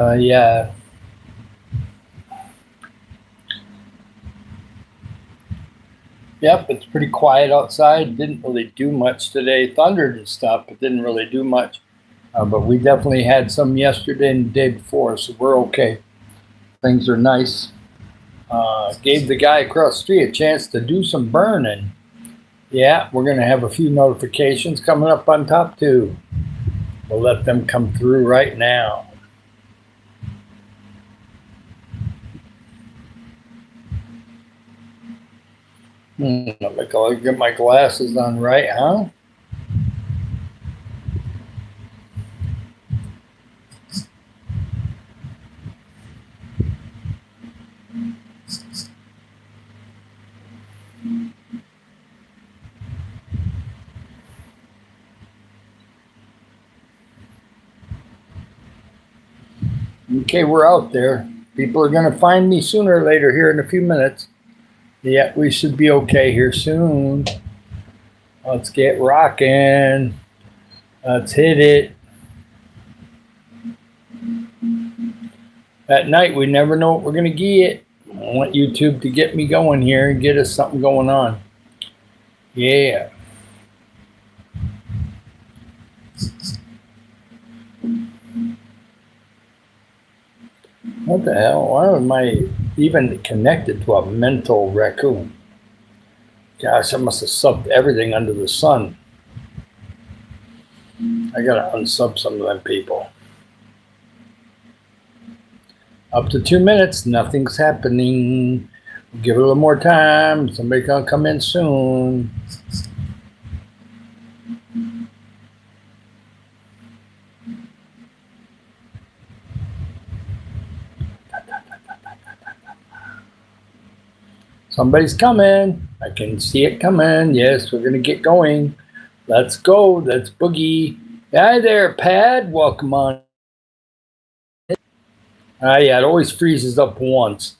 Yeah. Yep, it's pretty quiet outside. Didn't really do much today. Thundered and stuff, but didn't really do much. But we definitely had some yesterday and the day before, so we're okay. Things are nice. Gave the guy across the street a chance to do some burning. Yeah, we're going to have a few notifications coming up on top too. We'll let them come through right now. I'll get my glasses on right, huh? Okay, we're out there. People are going to find me sooner or later here in a few minutes. Yeah, we should be okay here soon. Let's get rocking. Let's hit it. At night, we never know what we're going to get. I want YouTube to get me going here and get us something going on. Yeah. What the hell? Why am I even connected to a mental raccoon? Gosh, I must have subbed everything under the sun. I gotta unsub some of them people. Up to 2 minutes, nothing's happening. Give it a little more time. Somebody's gonna come in soon. Somebody's coming. I can see it coming. Yes, we're going to get going. Let's go. Let's boogie. Hi there, Pad. Welcome on. Yeah, it always freezes up once,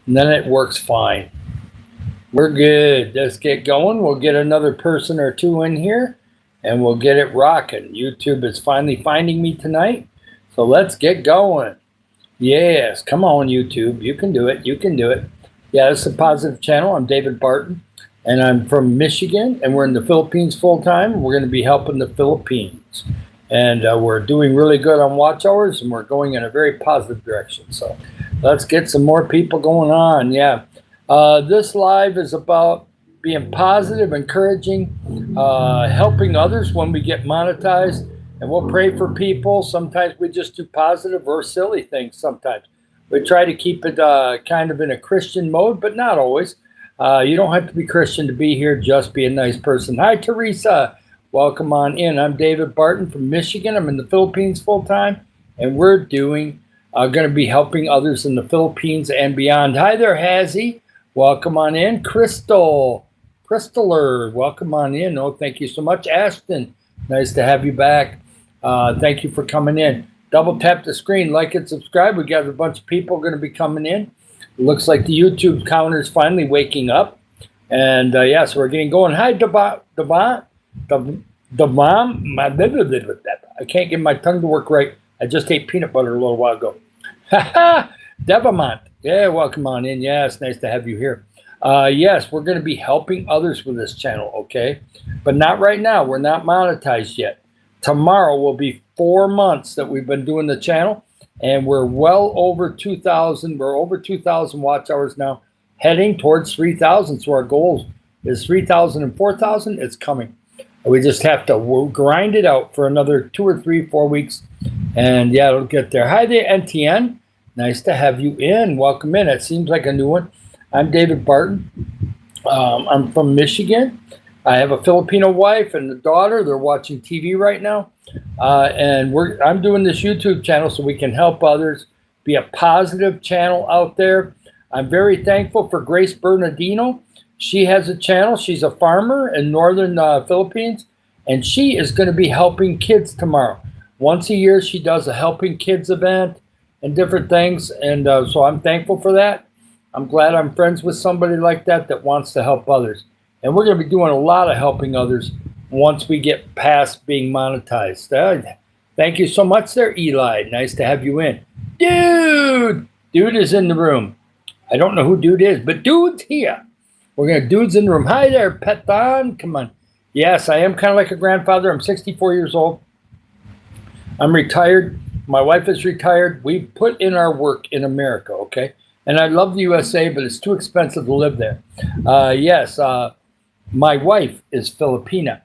and then it works fine. We're good. Let's get going. We'll get another person or two in here, and we'll get it rocking. YouTube is finally finding me tonight, so let's get going. Yes, come on, YouTube. You can do it. You can do it. Yeah, this is a positive channel. I'm David Barton, and I'm from Michigan, and we're in the Philippines full time. We're going to be helping the Philippines, and we're doing really good on watch hours, and we're going in a very positive direction. So let's get some more people going on. Yeah, this live is about being positive, encouraging, helping others when we get monetized, and we'll pray for people. Sometimes we just do positive or silly things sometimes. We try to keep it kind of in a Christian mode, but not always. You don't have to be Christian to be here. Just be a nice person. Hi, Teresa. Welcome on in. I'm David Barton from Michigan. I'm in the Philippines full time, and we're going to be helping others in the Philippines and beyond. Hi there, Hazzy. Welcome on in. Crystaler, welcome on in. Oh, thank you so much. Ashton, nice to have you back. Thank you for coming in. Double tap the screen, like and subscribe. We got a bunch of people going to be coming in. It looks like the YouTube counter is finally waking up. And yeah, so we're getting going. Hi, Devon. I can't get my tongue to work right. I just ate peanut butter a little while ago. Devamont. Yeah, welcome on in. Yeah, it's nice to have you here. Yes, we're going to be helping others with this channel, okay? But not right now. We're not monetized yet. Tomorrow will be 4 months that we've been doing the channel, and we're well over 2,000. We're over 2,000 watch hours now, heading towards 3,000. So our goal is 3,000 and 4,000. It's coming. We just have to grind it out for another 2 or 3, 4 weeks, and yeah, it'll get there. Hi there, NTN. Nice to have you in. Welcome in. It seems like a new one. I'm David Barton. I'm from Michigan. I have a Filipino wife and a daughter. They're watching TV right now. And I'm doing this YouTube channel so we can help others, be a positive channel out there. I'm very thankful for Grace Bernardino. She has a channel. She's a farmer in northern Philippines, and she is going to be helping kids tomorrow. Once a year, she does a helping kids event and different things, and so I'm thankful for that. I'm glad I'm friends with somebody like that that wants to help others. And we're going to be doing a lot of helping others once we get past being monetized. Thank you so much there, Eli. Nice to have you in. Dude! Dude is in the room. I don't know who Dude is, but Dude's here. We're going to Dude's in the room. Hi there, Petan. Come on. Yes, I am kind of like a grandfather. I'm 64 years old. I'm retired. My wife is retired. We put in our work in America, okay? And I love the USA, but it's too expensive to live there. Yes, my wife is Filipina.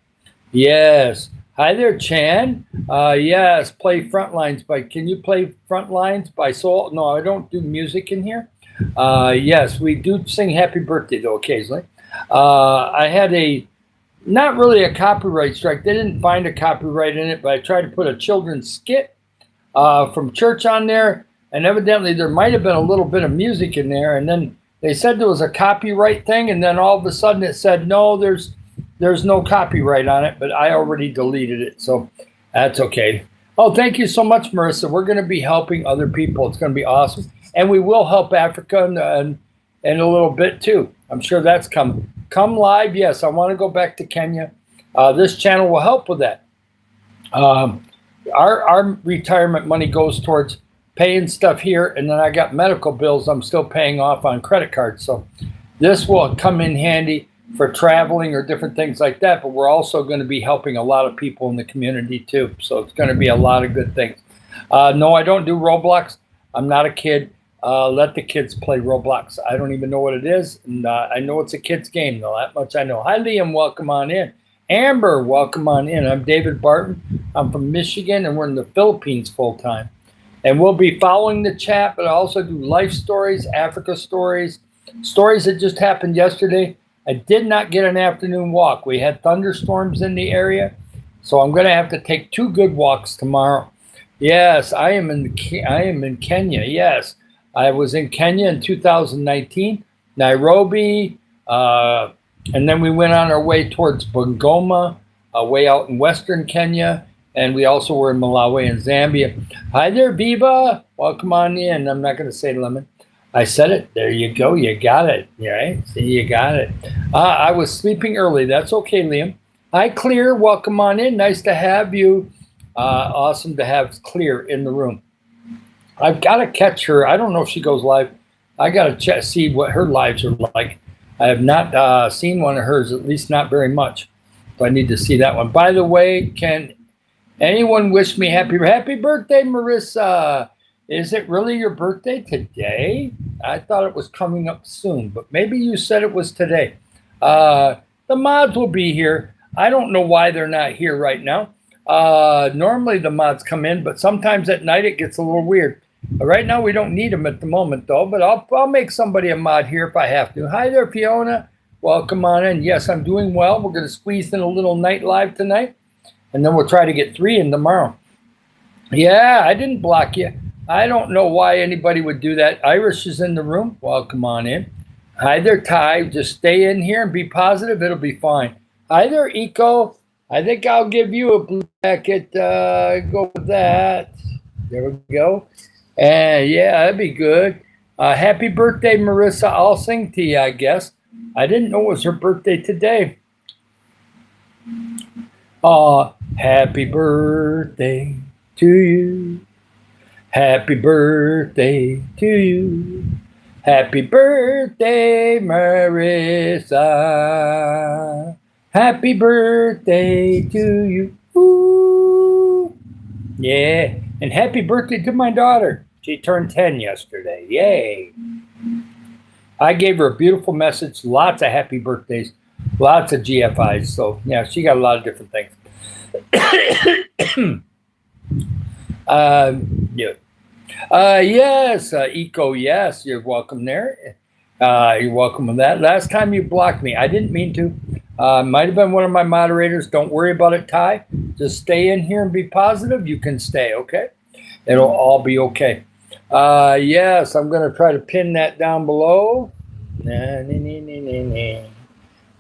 Yes. Hi there, Chan. Yes, play Frontlines by, can you play Frontlines by Soul? No, I don't do music in here. Yes, we do sing Happy Birthday, though, occasionally. I had not really a copyright strike. They didn't find a copyright in it, but I tried to put a children's skit from church on there, and evidently there might have been a little bit of music in there, and then they said there was a copyright thing, and then all of a sudden it said, no, there's no copyright on it, but I already deleted it, so that's okay. Oh, thank you so much, Marissa. We're going to be helping other people. It's going to be awesome. And we will help Africa in a little bit, too. I'm sure that's coming. Come live. Yes, I want to go back to Kenya. This channel will help with that. Our retirement money goes towards paying stuff here, and then I got medical bills I'm still paying off on credit cards. So this will come in handy for traveling or different things like that, but we're also going to be helping a lot of people in the community too. So it's going to be a lot of good things. No, I don't do Roblox. I'm not a kid. Let the kids play Roblox. I don't even know what it is. And I know it's a kid's game, though. That much I know. Hi, Liam. Welcome on in. Amber, welcome on in. I'm David Barton. I'm from Michigan, and we're in the Philippines full time. And we'll be following the chat, but I also do life stories, Africa stories, stories that just happened yesterday. I did not get an afternoon walk. We had thunderstorms in the area, so I'm going to have to take 2 good walks tomorrow. Yes, I am in Kenya. Yes, I was in Kenya in 2019, Nairobi, and then we went on our way towards Bungoma, way out in western Kenya, and we also were in Malawi and Zambia. Hi there, Viva. Welcome on in. I'm not going to say lemon. I said it. There you go. You got it. Right? See, you got it. I was sleeping early. That's okay, Liam. Hi, Clear. Welcome on in. Nice to have you. Awesome to have Clear in the room. I've got to catch her. I don't know if she goes live. I got to see what her lives are like. I have not seen one of hers, at least not very much. So I need to see that one. By the way, can anyone wish me happy birthday, Marissa? Is it really your birthday today? I thought it was coming up soon, but maybe you said it was today. The mods will be here. I don't know why they're not here right now. Normally the mods come in, but sometimes at night it gets a little weird. Right now we don't need them at the moment, though, but I'll make somebody a mod here if I have to. Hi there, Fiona. Welcome on in. Yes, I'm doing well. We're going to squeeze in a little night live tonight, and then we'll try to get 3 in tomorrow. Yeah, I didn't block you. I don't know why anybody would do that. Irish is in the room. Welcome on in. Hi there, Ty. Just stay in here and be positive. It'll be fine. Hi there, Eco. I think I'll give you a blue jacket. Go with that. There we go. And yeah, that'd be good. Happy birthday, Marissa. I'll sing to you, I guess. I didn't know it was her birthday today. Happy birthday to you. Happy birthday to you. Happy birthday, Marissa. Happy birthday to you. Ooh. Yeah. And happy birthday to my daughter. She turned 10 yesterday. Yay. I gave her a beautiful message. Lots of happy birthdays. Lots of GFIs. So, yeah, she got a lot of different things. Yeah. Yes, Eco, yes, you're welcome there. You're welcome with that. Last time you blocked me, I didn't mean to. Might have been one of my moderators. Don't worry about it, Ty. Just stay in here and be positive. You can stay, okay? It'll all be okay. Yes, I'm going to try to pin that down below.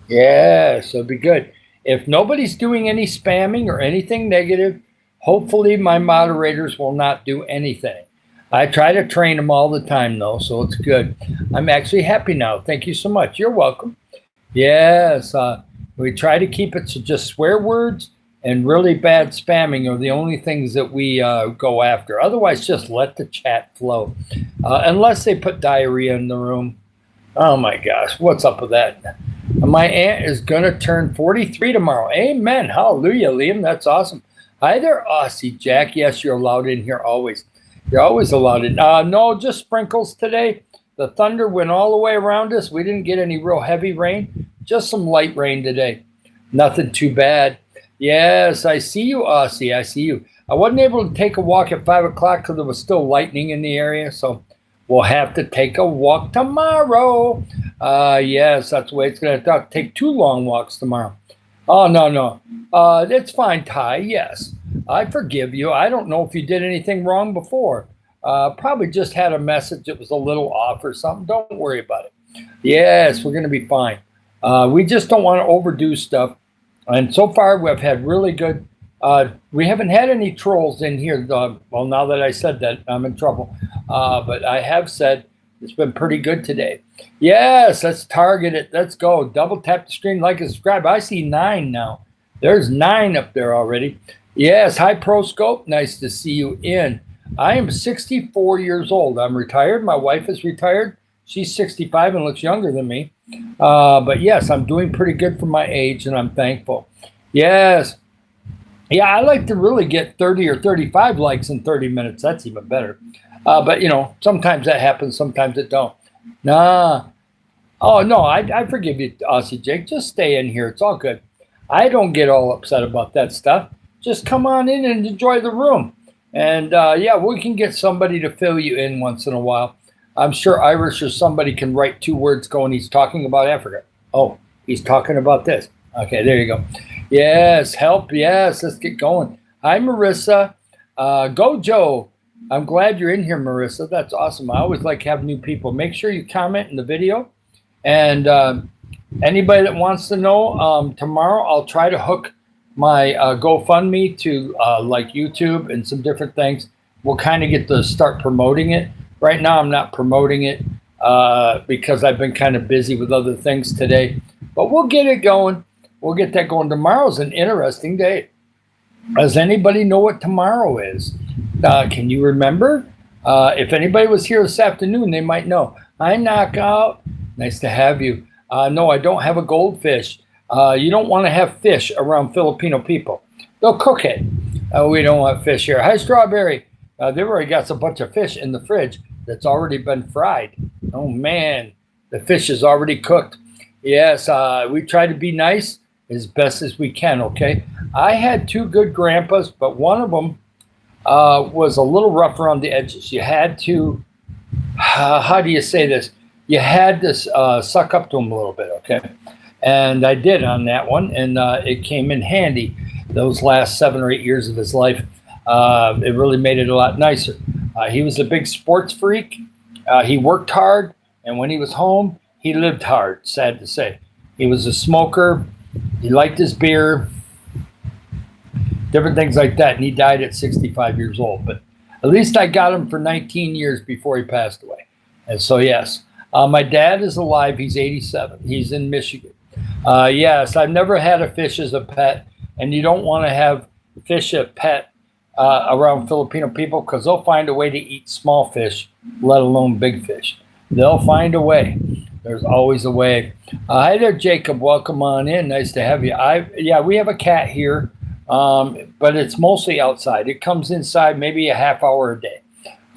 Yes, it'll be good. If nobody's doing any spamming or anything negative, hopefully my moderators will not do anything. I try to train them all the time, though, so it's good. I'm actually happy now. Thank you so much. You're welcome. Yes, we try to keep it to just swear words, and really bad spamming are the only things that we go after. Otherwise, just let the chat flow. Unless they put diarrhea in the room. Oh my gosh, what's up with that? My aunt is going to turn 43 tomorrow. Amen. Hallelujah, Liam. That's awesome. Hi there, Aussie Jack. Yes, you're allowed in here always. You're always allowed in. No, just sprinkles today. The thunder went all the way around us. We didn't get any real heavy rain, just some light rain today. Nothing too bad. Yes, I see you, Aussie. I see you. I wasn't able to take a walk at 5 o'clock because there was still lightning in the area, so we'll have to take a walk tomorrow. Yes, that's the way it's going to take 2 long walks tomorrow. Oh, no. It's fine, Ty. Yes, I forgive you. I don't know if you did anything wrong before. Probably just had a message that was a little off or something. Don't worry about it. Yes, we're going to be fine. We just don't want to overdo stuff. And so far, we've had really good. We haven't had any trolls in here. Well, now that I said that, I'm in trouble. But I have said it's been pretty good today. Yes, let's target it. Let's go. Double tap the screen, like and subscribe. I see 9 now. There's 9 up there already. Yes, hi, ProScope. Nice to see you in. I am 64 years old. I'm retired. My wife is retired. She's 65 and looks younger than me. But yes, I'm doing pretty good for my age, and I'm thankful. Yes. Yeah, I like to really get 30 or 35 likes in 30 minutes. That's even better. But, sometimes that happens. Sometimes it don't. Nah. Oh, no, I forgive you, Aussie Jake. Just stay in here. It's all good. I don't get all upset about that stuff. Just come on in and enjoy the room. And, we can get somebody to fill you in once in a while. I'm sure Irish or somebody can write 2 words going, he's talking about Africa. Oh, he's talking about this. Okay, there you go. Yes, help. Yes, let's get going. Hi, Marissa. Go, Joe. I'm glad you're in here, Marissa. That's awesome. I always like having new people. Make sure you comment in the video. And anybody that wants to know, tomorrow I'll try to hook my GoFundMe to like YouTube and some different things. We'll kind of get to start promoting it. Right now, I'm not promoting it because I've been kind of busy with other things today. But we'll get it going. We'll get that going. Tomorrow's an interesting day. Does anybody know what tomorrow is? Can you remember? If anybody was here this afternoon, they might know. Hi, Knockout. Nice to have you. No, I don't have a goldfish. You don't want to have fish around Filipino people. They'll cook it. We don't want fish here. Hi, Strawberry. They've already got a bunch of fish in the fridge that's already been fried. Oh, man. The fish is already cooked. Yes, we try to be nice as best as we can, okay? I had 2 good grandpas, but one of them was a little rough around the edges. You had to, how do you say this? You had to suck up to him a little bit, okay? And I did on that one, and it came in handy those last 7 or 8 years of his life. It really made it a lot nicer. He was a big sports freak. He worked hard, and when he was home, he lived hard, sad to say. He was a smoker. He liked his beer, different things like that, and he died at 65 years old. But at least I got him for 19 years before he passed away. And so, yes, my dad is alive. He's 87. He's in Michigan. Yes, I've never had a fish as a pet, and you don't want to have fish as a pet around Filipino people because they'll find a way to eat small fish, let alone big fish. They'll find a way. There's always a way. Hi there, Jacob. Welcome on in. Nice to have you. We have a cat here, but it's mostly outside. It comes inside maybe a half hour a day,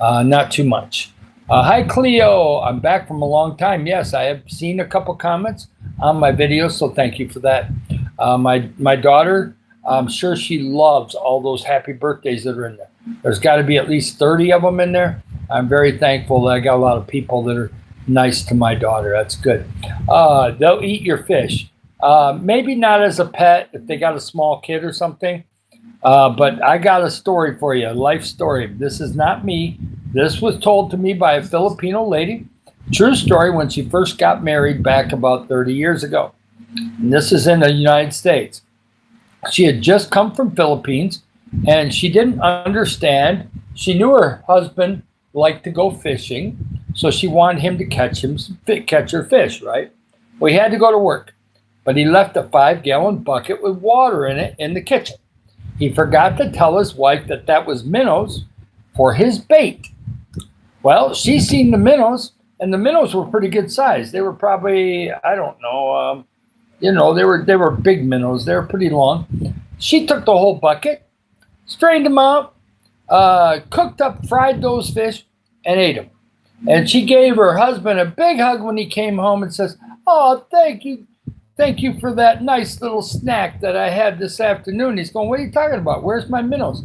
not too much. Hi, Cleo. I'm back from a long time. Yes, I have seen a couple comments on my videos, so thank you for that. My daughter, I'm sure she loves all those happy birthdays that are in there. There's got to be at least 30 of them in there. I'm very thankful that I got a lot of people that are nice to my daughter. That's good. They'll eat your fish. Maybe not as a pet if they got a small kid or something. But I got a story for you, a life story. This is not me. This was told to me by a Filipino lady. True story, when she first got married back about 30 years ago. And this is in the United States. She had just come from Philippines, and she didn't understand. She knew her husband liked to go fishing, so she wanted him to catch her fish, right? Well, he had to go to work, but he left a 5-gallon bucket with water in it in the kitchen. He forgot to tell his wife that that was minnows for his bait. Well, she seen the minnows, and the minnows were pretty good size. They were probably, I don't know, they were big minnows. They were pretty long. She took the whole bucket, strained them out, cooked up, fried those fish, and ate them. And she gave her husband a big hug when he came home and says, "Oh, thank you. Thank you for that nice little snack that I had this afternoon." He's going, "What are you talking about? Where's my minnows?"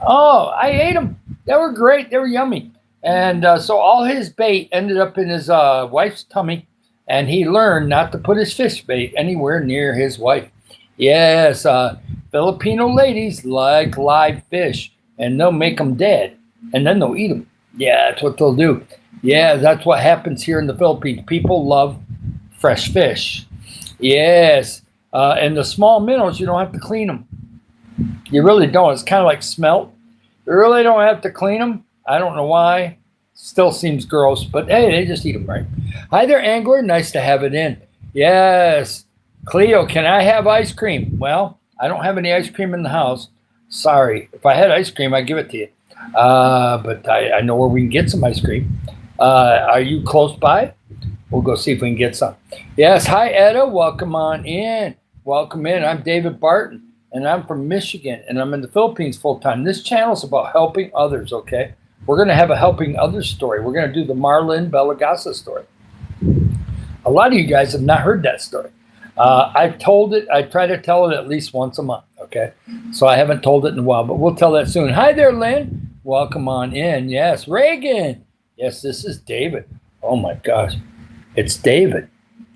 "Oh, I ate them. They were great. They were yummy." And so all his bait ended up in his wife's tummy, and he learned not to put his fish bait anywhere near his wife. Yes, Filipino ladies like live fish, and they'll make them dead, and then they'll eat them. Yeah, that's what they'll do. Yeah, that's what happens here in the Philippines. People love fresh fish. Yes, and the small minnows, you don't have to clean them. You really don't. It's kind of like smelt. You really don't have to clean them. I don't know why. Still seems gross, but hey, they just eat them right. Hi there, Angler. Nice to have it in. Yes. Cleo, can I have ice cream? Well, I don't have any ice cream in the house. Sorry. If I had ice cream, I'd give it to you. But I know where we can get some ice cream. Are you close by? We'll go see if we can get some. Yes. Hi, Etta. Welcome on in. Welcome in. I'm David Barton, and I'm from Michigan, and I'm in the Philippines full time. This channel is about helping others, okay? We're going to have a helping others story. We're going to do the Marlin Bellagaza story. A lot of you guys have not heard that story. I've told it. I try to tell it at least once a month, okay? So I haven't told it in a while, but we'll tell that soon. Hi there, Lynn. Welcome on in. Yes, Reagan. Yes, this is David. Oh, my gosh. It's David.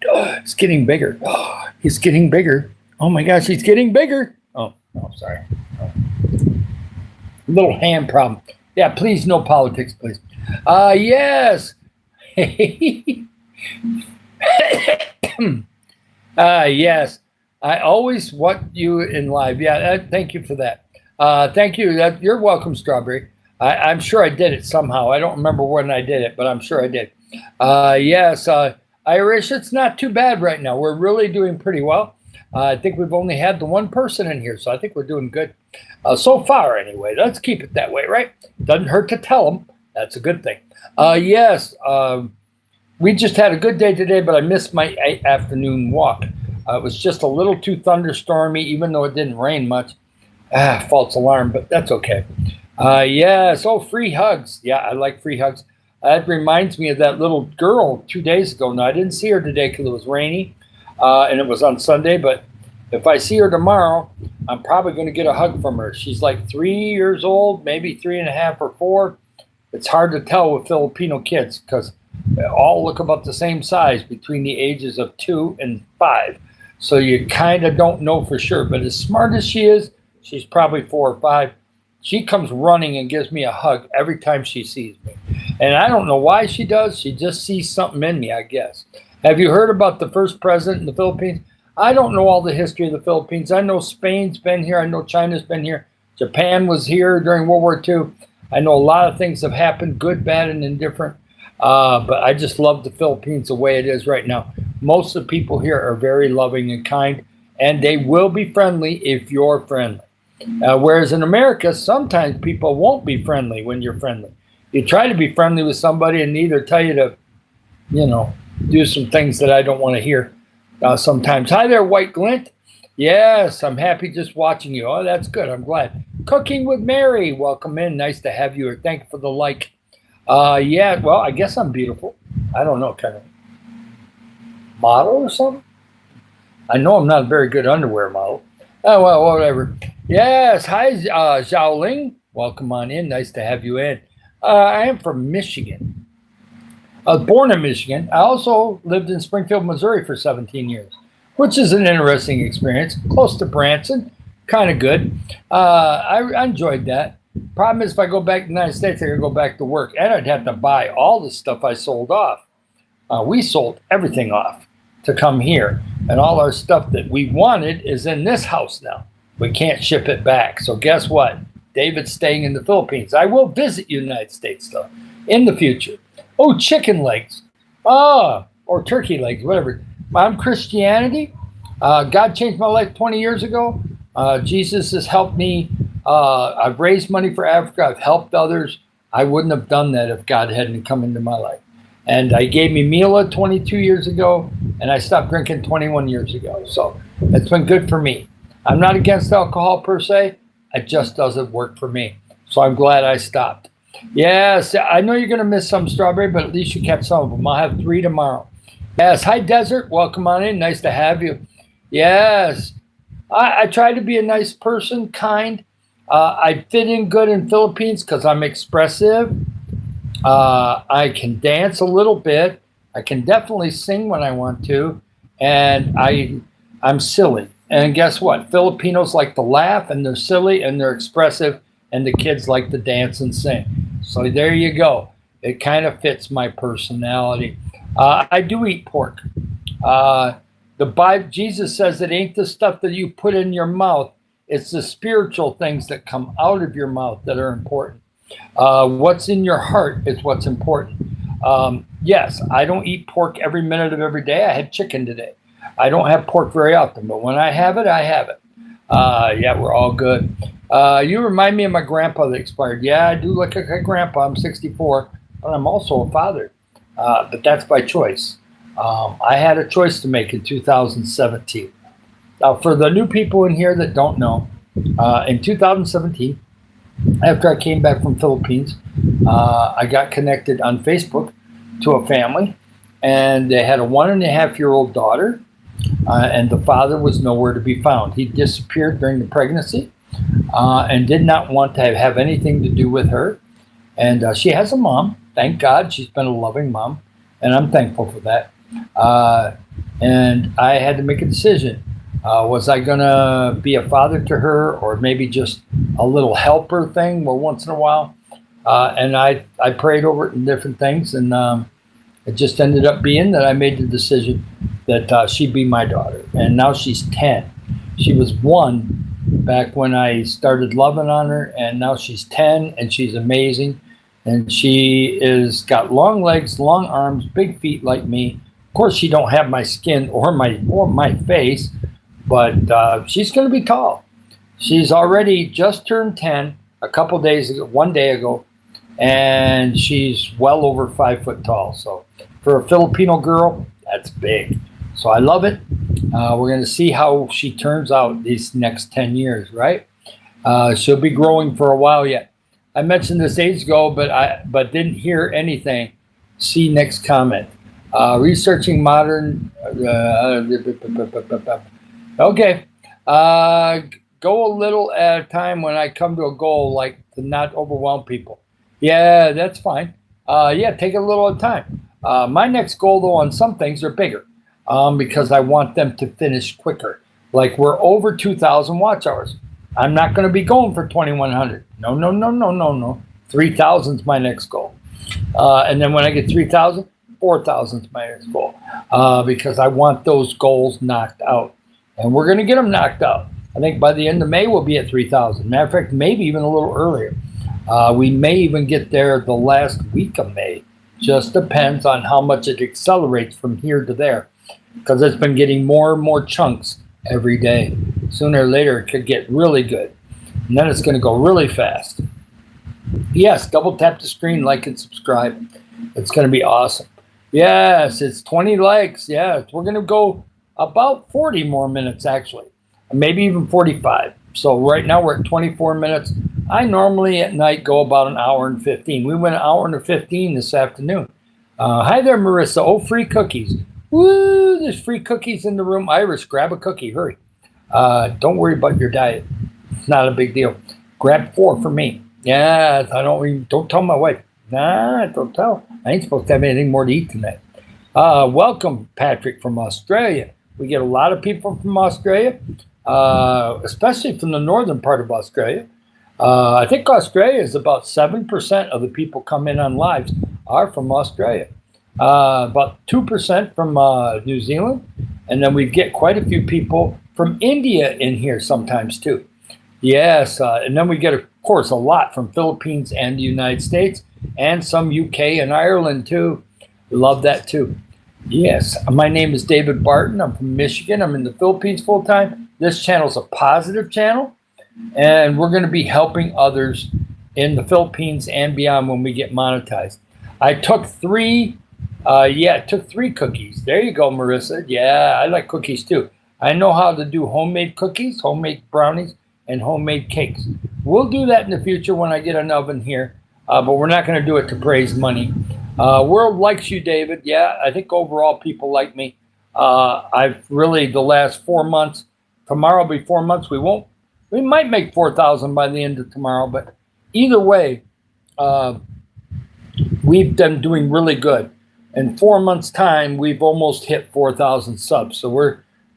Oh, it's getting bigger. Oh, he's getting bigger. Oh, my gosh, he's getting bigger. Oh, sorry. Oh. Little hand problem. Yeah, please, no politics, please. Yes. Yes. I always want you in live. Yeah, thank you for that. Thank you. You're welcome, Strawberry. I'm sure I did it somehow. I don't remember when I did it, but I'm sure I did. Yes. Irish, it's not too bad right now. We're really doing pretty well. I think we've only had the one person in here, so I think we're doing good. So far, anyway. Let's keep it that way, right? Doesn't hurt to tell them. That's a good thing. Yes, we just had a good day today, but I missed my afternoon walk. It was just a little too thunderstormy, even though it didn't rain much. False alarm, but that's okay. Yes, free hugs. Yeah, I like free hugs. That reminds me of that little girl 2 days ago. Now, I didn't see her today because it was rainy, and it was on Sunday, but if I see her tomorrow, I'm probably going to get a hug from her. She's like 3 years old, maybe 3.5 or 4. It's hard to tell with Filipino kids because they all look about the same size between the ages of 2 and 5. So you kind of don't know for sure. But as smart as she is, she's probably 4 or 5. She comes running and gives me a hug every time she sees me. And I don't know why she does. She just sees something in me, I guess. Have you heard about the first president in the Philippines? I don't know all the history of the Philippines. I know Spain's been here. I know China's been here. Japan was here during World War II. I know a lot of things have happened, good, bad, and indifferent. But I just love the Philippines the way it is right now. Most of the people here are very loving and kind, and they will be friendly if you're friendly. Whereas in America, sometimes people won't be friendly when you're friendly. You try to be friendly with somebody and either tell you to, do some things that I don't want to hear. Sometimes. Hi there, White Glint. Yes, I'm happy just watching you. Oh, that's good. I'm glad. Cooking with Mary. Welcome in. Nice to have you here. Thank you for the like. Yeah, well, I guess I'm beautiful. I don't know, kind of model or something. I know I'm not a very good underwear model. Oh, well, whatever. Yes. Hi, Xiaoling. Welcome on in. Nice to have you in. I am from Michigan. I was born in Michigan. I also lived in Springfield, Missouri for 17 years, which is an interesting experience. Close to Branson, kind of good. I enjoyed that. Problem is, if I go back to the United States, I got to go back to work, and I'd have to buy all the stuff I sold off. We sold everything off to come here, and all our stuff that we wanted is in this house now. We can't ship it back. So guess what? David's staying in the Philippines. I will visit the United States, though, in the future. Oh, chicken legs. Or turkey legs, whatever. I'm Christianity. God changed my life 20 years ago. Jesus has helped me. I've raised money for Africa. I've helped others. I wouldn't have done that if God hadn't come into my life. And I gave me Mila 22 years ago, and I stopped drinking 21 years ago. So it's been good for me. I'm not against alcohol per se. It just doesn't work for me. So I'm glad I stopped. Yes, I know you're going to miss some strawberry, but at least you kept some of them. I'll have 3 tomorrow. Yes, hi Desert. Welcome on in. Nice to have you. Yes, I try to be a nice person, kind. I fit in good in Philippines because I'm expressive. I can dance a little bit. I can definitely sing when I want to, and I'm silly. And guess what? Filipinos like to laugh, and they're silly, and they're expressive, and the kids like to dance and sing. So there you go. It kind of fits my personality. I do eat pork. The Bible, Jesus says it ain't the stuff that you put in your mouth. It's the spiritual things that come out of your mouth that are important. What's in your heart is what's important. Yes, I don't eat pork every minute of every day. I had chicken today. I don't have pork very often, but when I have it, I have it. Yeah, we're all good. You remind me of my grandpa that expired. Yeah, I do look like a grandpa. I'm 64, but I'm also a father. But that's by choice. I had a choice to make in 2017. Now, for the new people in here that don't know, in 2017, after I came back from Philippines, I got connected on Facebook to a family, and they had a 1.5-year-old daughter, and the father was nowhere to be found. He disappeared during the pregnancy and did not want to have anything to do with her. And she has a mom. Thank God. She's been a loving mom, and I'm thankful for that. And I had to make a decision. Was I going to be a father to her, or maybe just a little helper thing where once in a while? And I prayed over it in different things, and it just ended up being that I made the decision that she'd be my daughter. And now she's 10. She was 1 back when I started loving on her, and now she's 10, and she's amazing. And she is got long legs, long arms, big feet like me. Of course, she don't have my skin or my face, but she's going to be tall. She's already just turned 10 a couple days ago, 1 day ago, and she's well over 5 foot tall. So for a Filipino girl, that's big. So I love it. We're going to see how she turns out these next 10 years, right? She'll be growing for a while yet. I mentioned this ages ago, but didn't hear anything. See next comment. Researching modern. Okay. Go a little at a time when I come to a goal, like to not overwhelm people. Yeah, that's fine. Yeah, take it a little at a time. My next goal, though, on some things are bigger because I want them to finish quicker. Like we're over 2,000 watch hours. I'm not going to be going for 2,100. No. 3,000 is my next goal. And then when I get 3,000, 4,000 is my next goal because I want those goals knocked out. And we're going to get them knocked out. I think by the end of May, we'll be at 3,000. Matter of fact, maybe even a little earlier. We may even get there the last week of May. Just depends on how much it accelerates from here to there. Because it's been getting more and more chunks every day. Sooner or later, it could get really good. And then it's going to go really fast. Yes, double tap the screen, like and subscribe. It's going to be awesome. Yes, it's 20 likes. Yeah, we're going to go about 40 more minutes, actually. Maybe even 45. So right now we're at 24 minutes. I normally at night go about an hour and 15. We went an hour and 15 this afternoon. Hi there, Marissa. Oh, free cookies. Woo, there's free cookies in the room. Iris, grab a cookie. Hurry. Don't worry about your diet. It's not a big deal. Grab 4 for me. Yeah, don't tell my wife. Nah, don't tell. I ain't supposed to have anything more to eat tonight. Welcome, Patrick from Australia. We get a lot of people from Australia, especially from the northern part of Australia. I think Australia is about 7% of the people come in on lives are from Australia. About 2% from New Zealand. And then we get quite a few people from India in here sometimes too. Yes, and then we get, of course, a lot from Philippines and the United States and some UK and Ireland too. Love that too. Yes, my name is David Barton. I'm from Michigan. I'm in the Philippines full time. This channel is a positive channel, and we're going to be helping others in the Philippines and beyond when we get monetized. I took three cookies. There you go, Marissa. Yeah, I like cookies too. I know how to do homemade cookies, homemade brownies, and homemade cakes. We'll do that in the future when I get an oven here, but we're not going to do it to praise money. World likes you, David. Yeah, I think overall people like me. I've really, the last 4 months, tomorrow will be 4 months. We might make 4,000 by the end of tomorrow, but either way, we've been doing really good. In 4 months' time, we've almost hit 4,000 subs. So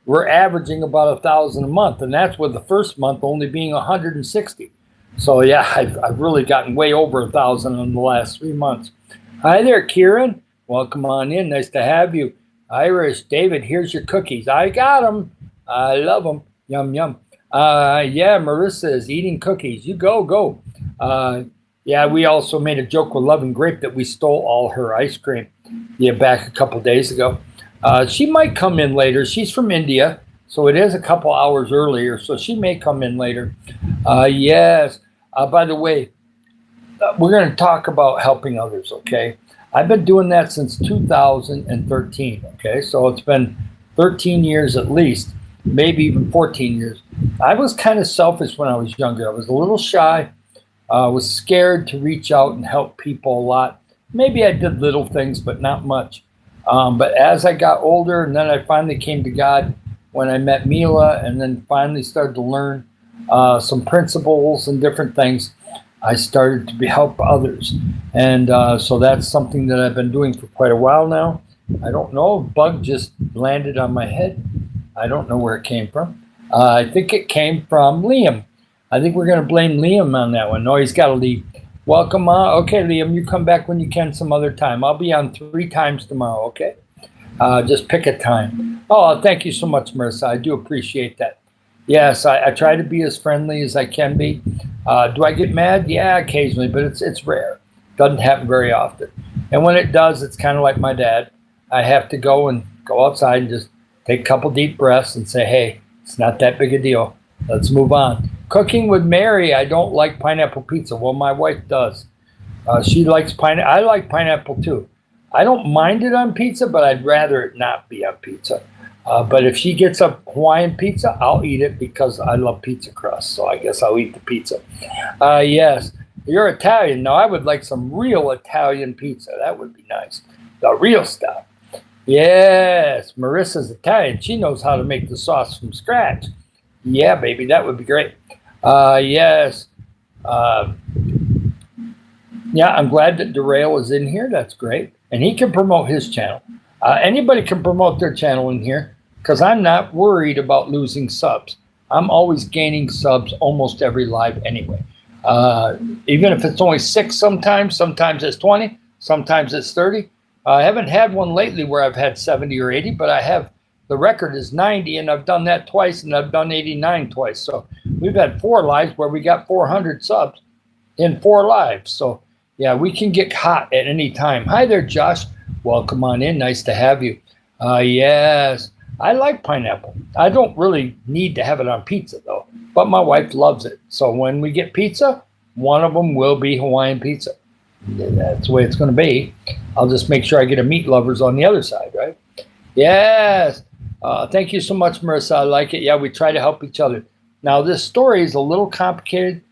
we're averaging about 1,000 a month, and that's with the first month only being 160. So yeah, I've really gotten way over 1,000 in the last 3 months. Hi there, Kieran. Welcome on in. Nice to have you. Irish, David, here's your cookies. I got them. I love them. Yum, yum. Yeah, Marissa is eating cookies. You go. Yeah, we also made a joke with Love and Grape that we stole all her ice cream. Yeah, back a couple days ago. She might come in later. She's from India, so it is a couple hours earlier, so she may come in later. Yes. By the way, we're going to talk about helping others, okay? I've been doing that since 2013, okay? So it's been 13 years at least, maybe even 14 years. I was kind of selfish when I was younger. I was a little shy. I was scared to reach out and help people a lot. Maybe I did little things, but not much. But as I got older, and then I finally came to God when I met Mila, and then finally started to learn some principles and different things, I started to help others. And so that's something that I've been doing for quite a while now. I don't know, a bug just landed on my head. I don't know where it came from. I think it came from Liam. I think we're going to blame Liam on that one. No, he's got to leave. Welcome on. Okay, Liam, you come back when you can some other time. I'll be on 3 times tomorrow, okay? Just pick a time. Oh, thank you so much, Marissa. I do appreciate that. Yes, I try to be as friendly as I can be. Do I get mad? Yeah, occasionally, but it's rare. Doesn't happen very often. And when it does, it's kind of like my dad. I have to go outside and just take a couple deep breaths and say, hey, it's not that big a deal. Let's move on. Cooking with Mary. I don't like pineapple pizza. Well, my wife does. She likes pineapple. I like pineapple too. I don't mind it on pizza, but I'd rather it not be on pizza. But if she gets a Hawaiian pizza, I'll eat it because I love pizza crust. So I guess I'll eat the pizza. Yes, you're Italian. Now, I would like some real Italian pizza. That would be nice. The real stuff. Yes, Marissa's Italian. She knows how to make the sauce from scratch. Yeah, baby, that would be great. Yes. Yeah, I'm glad that Derail is in here. That's great. And he can promote his channel. Anybody can promote their channel in here because I'm not worried about losing subs. I'm always gaining subs almost every live anyway. Even if it's only 6 sometimes it's 20, sometimes it's 30. I haven't had one lately where I've had 70 or 80, but I have. The record is 90, and I've done that twice, and I've done 89 twice. So we've had 4 lives where we got 400 subs in 4 lives. So, yeah, we can get hot at any time. Hi there, Josh. Welcome on in. Nice to have you. Yes, I like pineapple. I don't really need to have it on pizza, though, but my wife loves it. So when we get pizza, one of them will be Hawaiian pizza. That's the way it's going to be. I'll just make sure I get a meat lovers on the other side, right? Yes. Thank you so much, Marissa. I like it. Yeah, we try to help each other. Now, this story is a little complicated.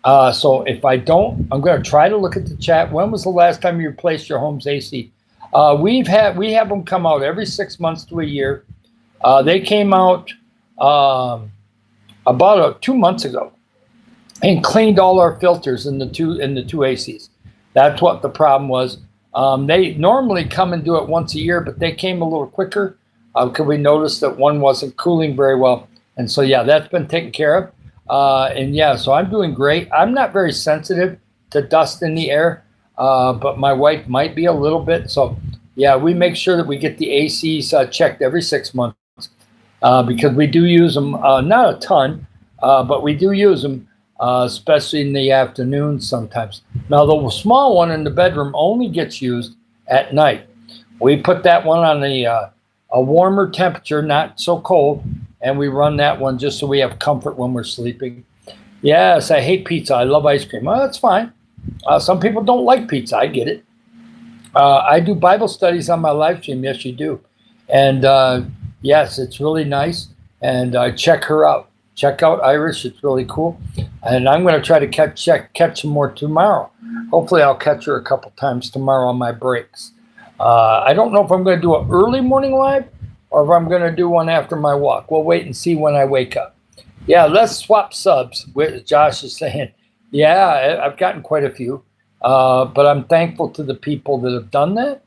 So if I don't, I'm going to try to look at the chat. When was the last time you replaced your home's AC? We have them come out every 6 months to a year. They came out about 2 months ago and cleaned all our filters in the two ACs. That's what the problem was. They normally come and do it once a year, but they came a little quicker because we noticed that one wasn't cooling very well. And so, yeah, that's been taken care of. And yeah, so I'm doing great. I'm not very sensitive to dust in the air, but my wife might be a little bit. So, yeah, we make sure that we get the ACs checked every 6 months because we do use them, not a ton, but we do use them, especially in the afternoon sometimes. Now, the small one in the bedroom only gets used at night. We put that one on a warmer temperature, not so cold, and we run that one just so we have comfort when we're sleeping. Yes, I hate pizza. I love ice cream. Well, that's fine. Some people don't like pizza. I get it. I do Bible studies on my live stream. Yes, you do. And yes, it's really nice. And check her out. Check out Irish. It's really cool. And I'm going to try to catch some more tomorrow. Hopefully, I'll catch her a couple times tomorrow on my breaks. I don't know if I'm going to do an early morning live or if I'm going to do one after my walk. We'll wait and see when I wake up. Yeah, let's swap subs. Josh is saying, yeah, I've gotten quite a few. But I'm thankful to the people that have done that.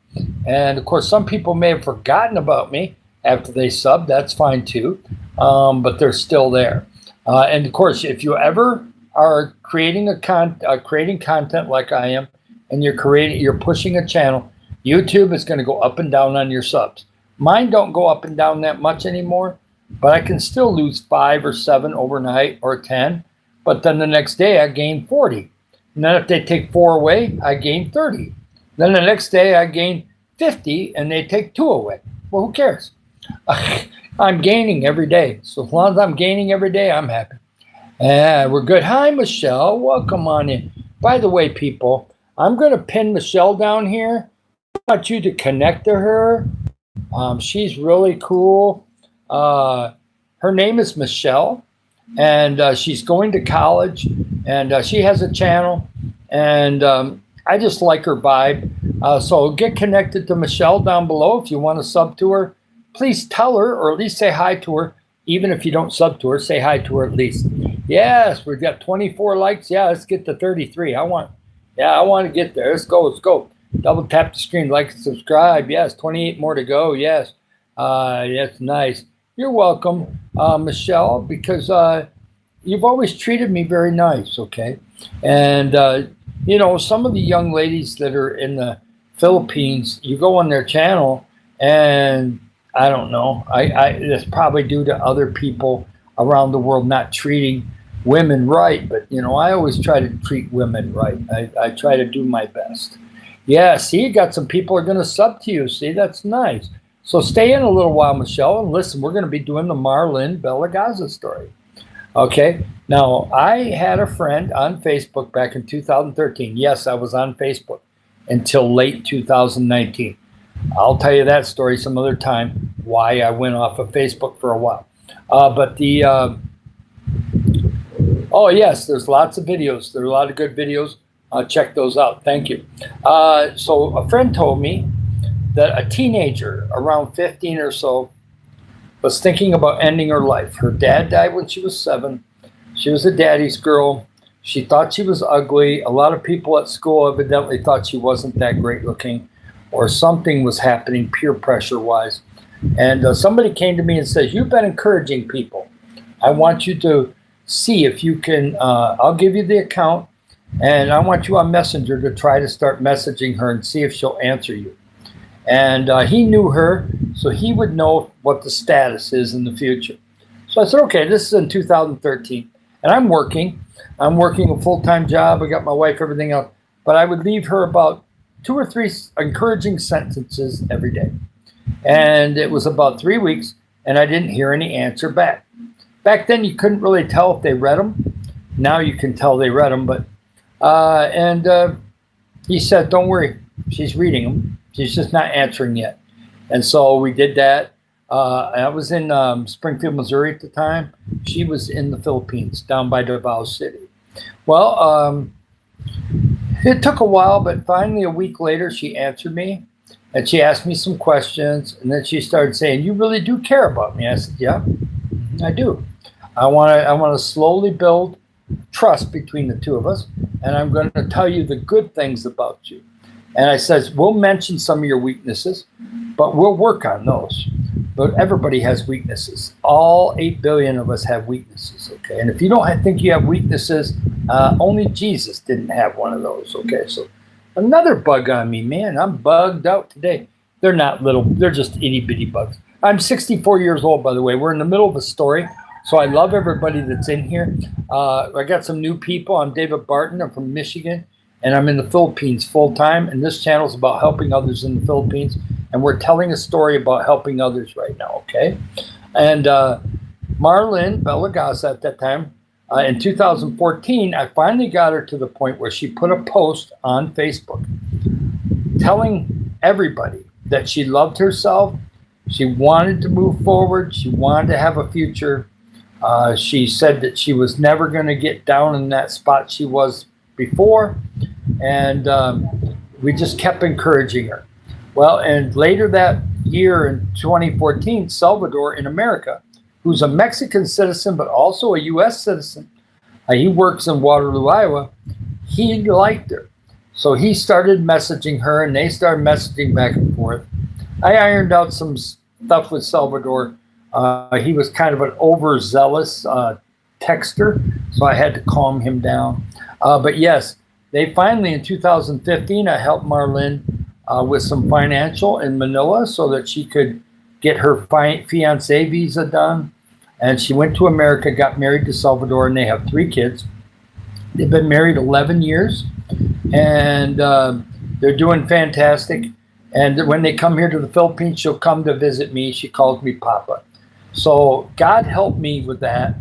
And, of course, some people may have forgotten about me after they sub. That's fine, too. But they're still there. And, of course, if you ever are creating content like I am and you're pushing a channel, YouTube is going to go up and down on your subs. Mine don't go up and down that much anymore, but I can still lose 5 or 7 overnight or 10. But then the next day I gain 40. And then if they take 4 away, I gain 30. Then the next day I gain 50 and they take 2 away. Well, who cares? I'm gaining every day. So as long as I'm gaining every day, I'm happy. Yeah, we're good. Hi, Michelle. Welcome on in. By the way, people, I'm going to pin Michelle down here. I want you to connect to her. She's really cool. Her name is Michelle, and she's going to college, and she has a channel, and I just like her vibe. So get connected to Michelle down below if you want to sub to her. Please tell her, or at least say hi to her. Even if you don't sub to her, say hi to her at least. Yes, we've got 24 likes. Yeah, let's get to 33. I want to get there. Let's go. Double tap the screen, like and subscribe. Yes, 28 more to go. Yes. Yes, nice. You're welcome, Michelle, because you've always treated me very nice, okay? And, some of the young ladies that are in the Philippines, you go on their channel, and I don't know. That's probably due to other people around the world not treating women right, but, I always try to treat women right. I try to do my best. Yeah, see, you got some people are going to sub to you. See, that's nice. So stay in a little while, Michelle, and listen, we're going to be doing the Marlin Bellagaza story. Okay, now I had a friend on Facebook back in 2013. Yes, I was on Facebook until late 2019. I'll tell you that story some other time, why I went off of Facebook for a while. Oh, yes, there's lots of videos. There are a lot of good videos. Check those out. Thank you. So a friend told me that a teenager around 15 or so was thinking about ending her life. Her dad died when she was 7. She was a daddy's girl. She thought she was ugly. A lot of people at school evidently thought she wasn't that great looking, or something was happening peer pressure wise. And somebody came to me and said, you've been encouraging people. I want you to see if you can, I'll give you the account, and I want you on Messenger to try to start messaging her and see if she'll answer you. And he knew her, so he would know what the status is in the future. So I said, okay, this is in 2013, and I'm working a full-time job. I got my wife, everything else, but I would leave her about 2 or 3 encouraging sentences every day. And it was about 3 weeks, and I didn't hear any answer back. Back then, you couldn't really tell if they read them. Now you can tell they read them, but he said, don't worry, she's reading them. She's just not answering yet. And so we did that. I was in Springfield, Missouri at the time. She was in the Philippines, down by Davao City. Well, it took a while, but finally a week later, she answered me. And she asked me some questions. And then she started saying, you really do care about me? I said, yeah, I do. I want to slowly build trust between the two of us. And I'm going to tell you the good things about you. And I says, we'll mention some of your weaknesses, but we'll work on those. But everybody has weaknesses. All 8 billion of us have weaknesses, okay? And if you don't think you have weaknesses, only Jesus didn't have one of those, okay? So another bug on me, man. I'm bugged out today. They're not little. They're just itty-bitty bugs. I'm 64 years old, by the way. We're in the middle of a story, so I love everybody that's in here. I got some new people. I'm David Barton. I'm from Michigan. And I'm in the Philippines full time. And this channel is about helping others in the Philippines. And we're telling a story about helping others right now, okay? And Marlin Bellagaza at that time. In 2014, I finally got her to the point where she put a post on Facebook telling everybody that she loved herself. She wanted to move forward. She wanted to have a future. She said that she was never going to get down in that spot she was before. And we just kept encouraging her. Well, and later that year in 2014, Salvador in America, who's a Mexican citizen but also a U.S. citizen, he works in Waterloo, Iowa, he liked her. So he started messaging her, and they started messaging back and forth. I ironed out some stuff with Salvador. He was kind of an overzealous texter, so I had to calm him down. But yes, they finally, in 2015, I helped Marlin with some financial in Manila so that she could get her fiance visa done. And she went to America, got married to Salvador, and they have 3 kids. They've been married 11 years, and they're doing fantastic. And when they come here to the Philippines, she'll come to visit me. She calls me Papa. So God helped me with that.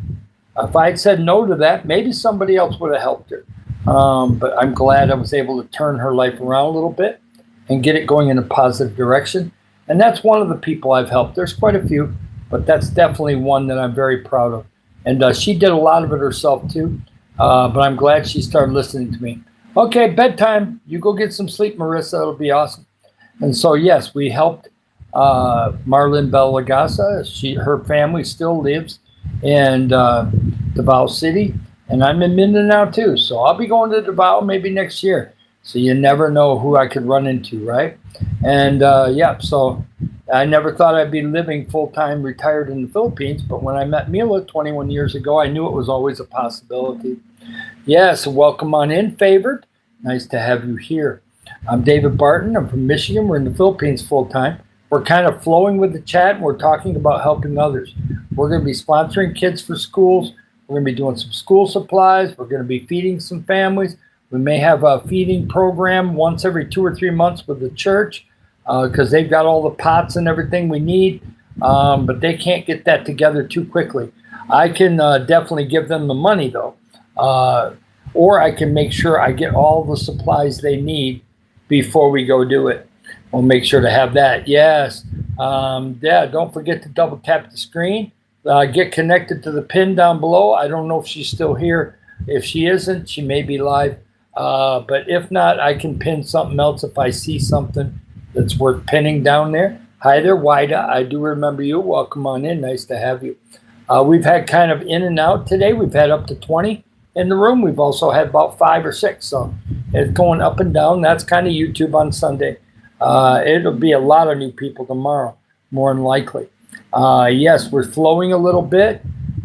If I had said no to that, maybe somebody else would have helped her. But I'm glad I was able to turn her life around a little bit and get it going in a positive direction. And that's one of the people I've helped. There's quite a few, but that's definitely one that I'm very proud of. And she did a lot of it herself too. But I'm glad she started listening to me. Okay, bedtime. You go get some sleep, Marissa. It'll be awesome. And so, yes, we helped Marlin Bellagaza. Her family still lives in Davao City, and I'm in Mindanao too. So I'll be going to Davao maybe next year. So you never know who I could run into, right? And so I never thought I'd be living full-time retired in the Philippines, but when I met Mila 21 years ago, I knew it was always a possibility. Yes, welcome on in, favored. Nice to have you here. I'm David Barton. I'm from Michigan. We're in the Philippines full-time. We're kind of flowing with the chat, and we're talking about helping others. We're going to be sponsoring kids for schools. We're going to be doing some school supplies. We're going to be feeding some families. We may have a feeding program once every 2 or 3 months with the church because they've got all the pots and everything we need, but they can't get that together too quickly. I can definitely give them the money, though, or I can make sure I get all the supplies they need before we go do it. We'll make sure to have that. Yes. Don't forget to double tap the screen. Get connected to the pin down below. I don't know if she's still here. If she isn't, she may be live. But if not, I can pin something else if I see something that's worth pinning down there. Hi there, Wida. I do remember you. Welcome on in. Nice to have you. We've had kind of in and out today. We've had up to 20 in the room. We've also had about 5 or 6. So it's going up and down. That's kind of YouTube on Sunday. It'll be a lot of new people tomorrow, more than likely. Yes, we're flowing a little bit.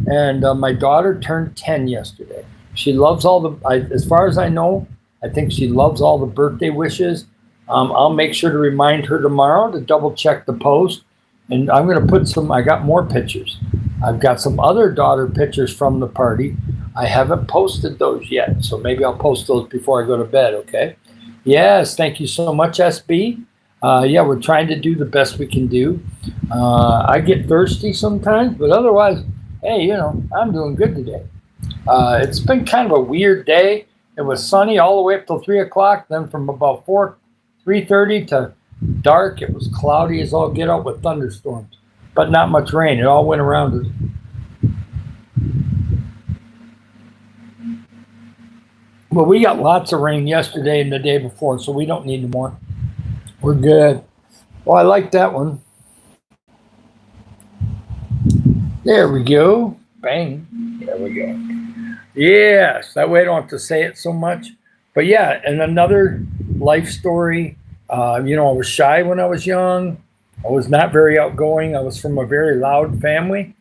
And my daughter turned 10 yesterday. She loves all the, as far as I know, I think she loves all the birthday wishes. I'll make sure to remind her tomorrow to double check the post. And I'm going to put some, I got more pictures. I've got some other daughter pictures from the party. I haven't posted those yet. So maybe I'll post those before I go to bed, okay? Yes, thank you so much, SB. We're trying to do the best we can do. I get thirsty sometimes, but otherwise, hey, I'm doing good today. It's been kind of a weird day. It was sunny all the way up till 3 o'clock. Then from about 3:30 to dark, it was cloudy as all get out with thunderstorms, but not much rain. It all went around us. Well, we got lots of rain yesterday and the day before, so we don't need more. We're good. Well, I like that one. There we go. Bang. There we go. Yes, that way I don't have to say it so much. But yeah, and another life story. I was shy when I was young. I was not very outgoing. I was from a very loud family,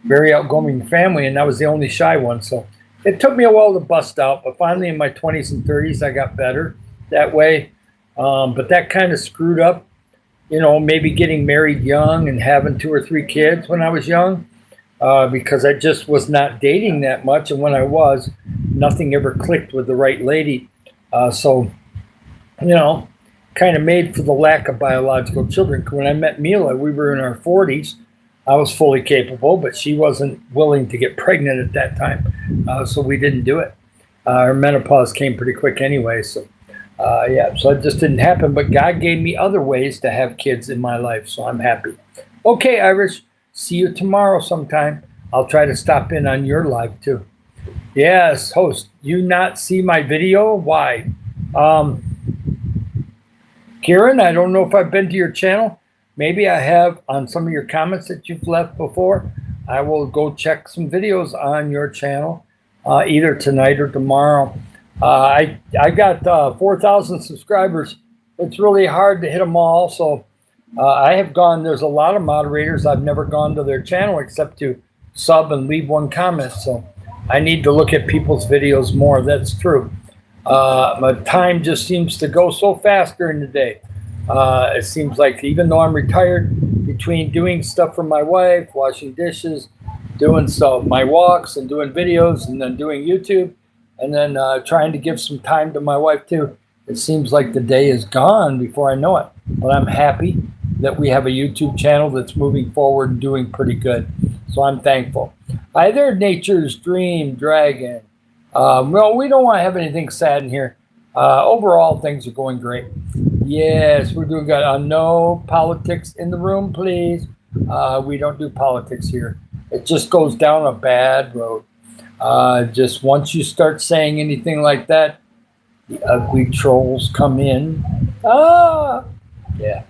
very outgoing family, and I was the only shy one. So it took me a while to bust out, but finally in my 20s and 30s, I got better that way. But that kind of screwed up, maybe getting married young and having 2 or 3 kids when I was young. Because I just was not dating that much. And when I was, nothing ever clicked with the right lady. Kind of made for the lack of biological children. When I met Mila, we were in our 40s. I was fully capable, but she wasn't willing to get pregnant at that time, so we didn't do it. Her menopause came pretty quick anyway, so yeah, so it just didn't happen. But God gave me other ways to have kids in my life, so I'm happy. Okay, Irish, see you tomorrow sometime. I'll try to stop in on your live too. Yes, host, you not see my video? Why? Um, Kieran, I don't know if I've been to your channel. Maybe I have on some of your comments that you've left before. I will go check some videos on your channel either tonight or tomorrow. I got 4,000 subscribers. It's really hard to hit them all. So I have gone, there's a lot of moderators. I've never gone to their channel except to sub and leave one comment. So I need to look at people's videos more. That's true. My time just seems to go so fast during the day. It seems like even though I'm retired, between doing stuff for my wife, washing dishes, doing my walks and doing videos and then doing YouTube and then trying to give some time to my wife too, it seems like the day is gone before I know it. But I'm happy that we have a YouTube channel that's moving forward and doing pretty good. So I'm thankful. Hi there, Nature's Dream Dragon. Well, we don't want to have anything sad in here. Overall, things are going great. Yes, we're doing good. No politics in the room, please. We don't do politics here. It just goes down a bad road. Just once you start saying anything like that, the ugly trolls come in. Yeah.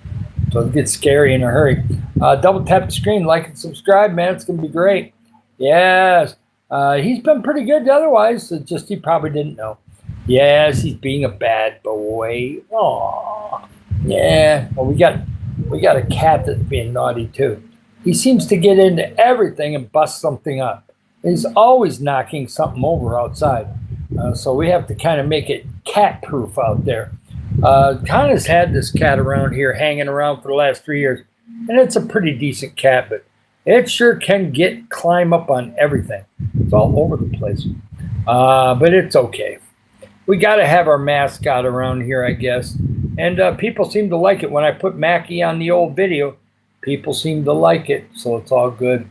So it gets scary in a hurry. Double tap the screen, like and subscribe, man. It's going to be great. Yes. He's been pretty good otherwise. It's just he probably didn't know. Yes, he's being a bad boy. Aww. Yeah. Well, we got a cat that's being naughty too. He seems to get into everything and bust something up. He's always knocking something over outside. So we have to kind of make it cat proof out there. Connor's had this cat around here hanging around for the last 3 years, and it's a pretty decent cat, but it sure can climb up on everything. It's all over the place. But it's okay. We got to have our mascot around here, I guess. And people seem to like it. When I put Mackie on the old video, people seem to like it. So it's all good.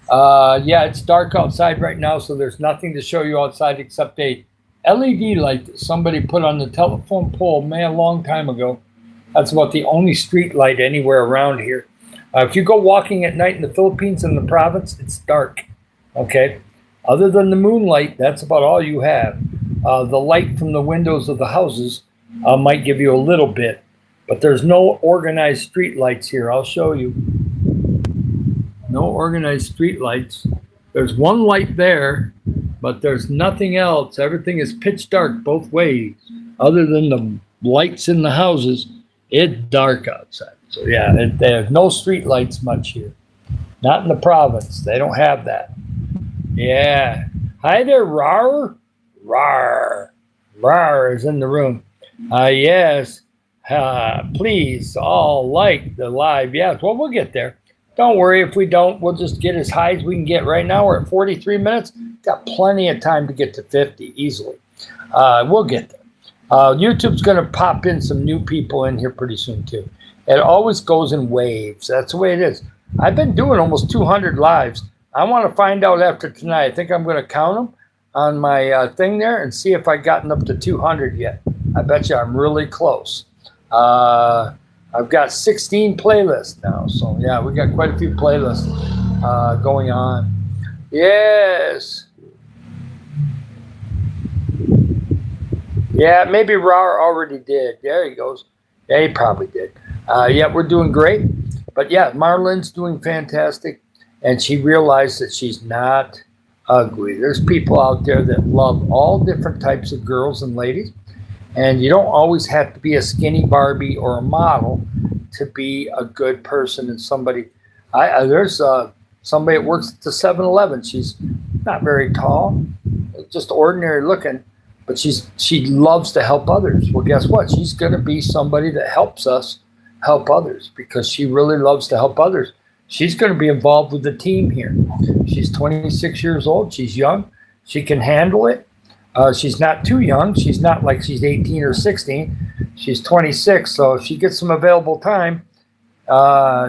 Yeah, it's dark outside right now, so there's nothing to show you outside except a LED light that somebody put on the telephone pole, man, a long time ago. That's about the only street light anywhere around here. If you go walking at night in the Philippines and the province, it's dark, okay? Other than the moonlight, that's about all you have. The light from the windows of the houses might give you a little bit, but there's no organized street lights here. I'll show you. No organized street lights. There's one light there, but there's nothing else. Everything is pitch dark both ways. Other than the lights in the houses, it's dark outside. So yeah, there's no street lights much here. Not in the province. They don't have that. Yeah. Hi there, Rar. Rar. Rar is in the room. Yes. Please all like the live. Yes. Well, we'll get there. Don't worry. If we don't, we'll just get as high as we can get. Right now, we're at 43 minutes. Got plenty of time to get to 50 easily. We'll get there. YouTube's going to pop in some new people in here pretty soon, too. It always goes in waves. That's the way it is. I've been doing almost 200 lives. I want to find out after tonight. I think I'm going to count them on my thing there and see if I've gotten up to 200 yet. I bet you I'm really close. I've got 16 playlists now. So, yeah, we got quite a few playlists going on. Yes. Yeah, maybe Rar already did. There he goes. Yeah, he probably did. Yeah, we're doing great. But, yeah, Marlin's doing fantastic. And she realized that she's not ugly. There's people out there that love all different types of girls and ladies. And you don't always have to be a skinny Barbie or a model to be a good person and somebody. There's somebody that works at the 7-Eleven. She's not very tall, just ordinary looking, but she loves to help others. Well, guess what? She's going to be somebody that helps us help others because she really loves to help others. She's going to be involved with the team here. She's 26 years old. She's young. She can handle it. She's not too young. She's not like she's 18 or 16. She's 26. So if she gets some available time,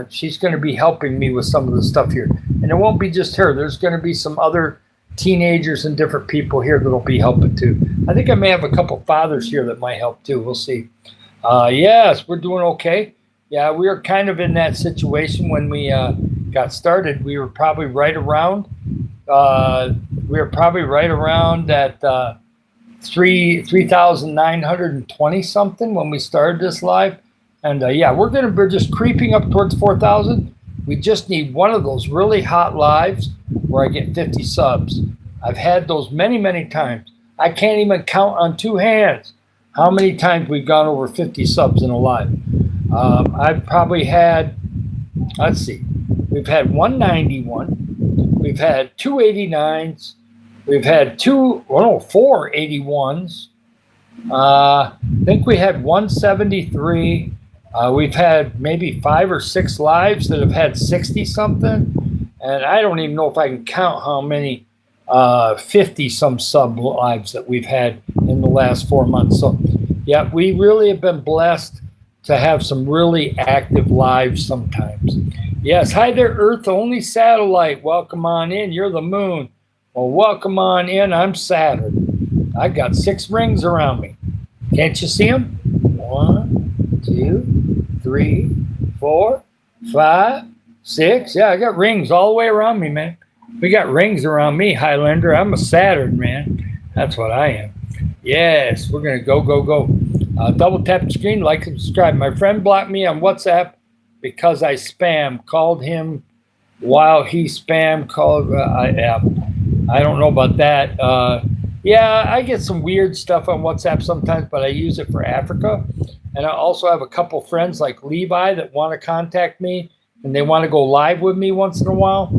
She's going to be helping me with some of the stuff here. And it won't be just her. There's going to be some other teenagers and different people here that'll be helping too. I think I may have a couple fathers here that might help too. We'll see. Yes, we're doing okay. Yeah, we were kind of in that situation when we got started. We were probably right around. That 3,920 something when we started this live. And yeah, we're just creeping up towards 4,000. We just need one of those really hot lives where I get 50 subs. I've had those many, many times. I can't even count on two hands how many times we've gone over 50 subs in a live. I've probably had, let's see, we've had 191, we've had 289s, we've had 4 81s. I think we had 173. We've had maybe 5 or 6 lives that have had 60 something, and I don't even know if I can count how many 50 some sub lives that we've had in the last 4 months. So yeah, we really have been blessed to have some really active lives sometimes. Yes, hi there, Earth only satellite. Welcome on in. You're the moon. Well, welcome on in. I'm Saturn. I got 6 rings around me. Can't you see them? 1, 2, 3, 4, 5, 6. Yeah, I got rings all the way around me, man. We got rings around me, Highlander. I'm a Saturn, man. That's what I am. Yes, we're going to go. Double tap the screen, like and subscribe. My friend blocked me on WhatsApp because I spam. Called him while he spam called. I don't know about that. Yeah, I get some weird stuff on WhatsApp sometimes, but I use it for Africa. And I also have a couple friends like Levi that want to contact me, and they want to go live with me once in a while.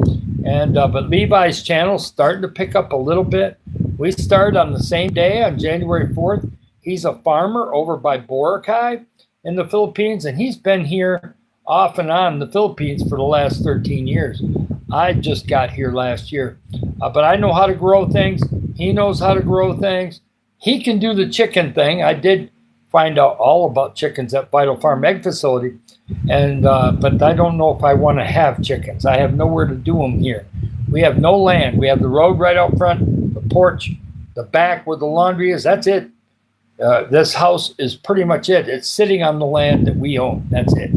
And but Levi's channel's starting to pick up a little bit. We started on the same day on January 4th. He's a farmer over by Boracay in the Philippines, and he's been here off and on in the Philippines for the last 13 years. I just got here last year, but I know how to grow things. He knows how to grow things. He can do the chicken thing. I did find out all about chickens at Vital Farm Egg Facility, and but I don't know if I want to have chickens. I have nowhere to do them here. We have no land. We have the road right out front, the porch, the back where the laundry is. That's it. This house is pretty much it. It's sitting on the land that we own. That's it.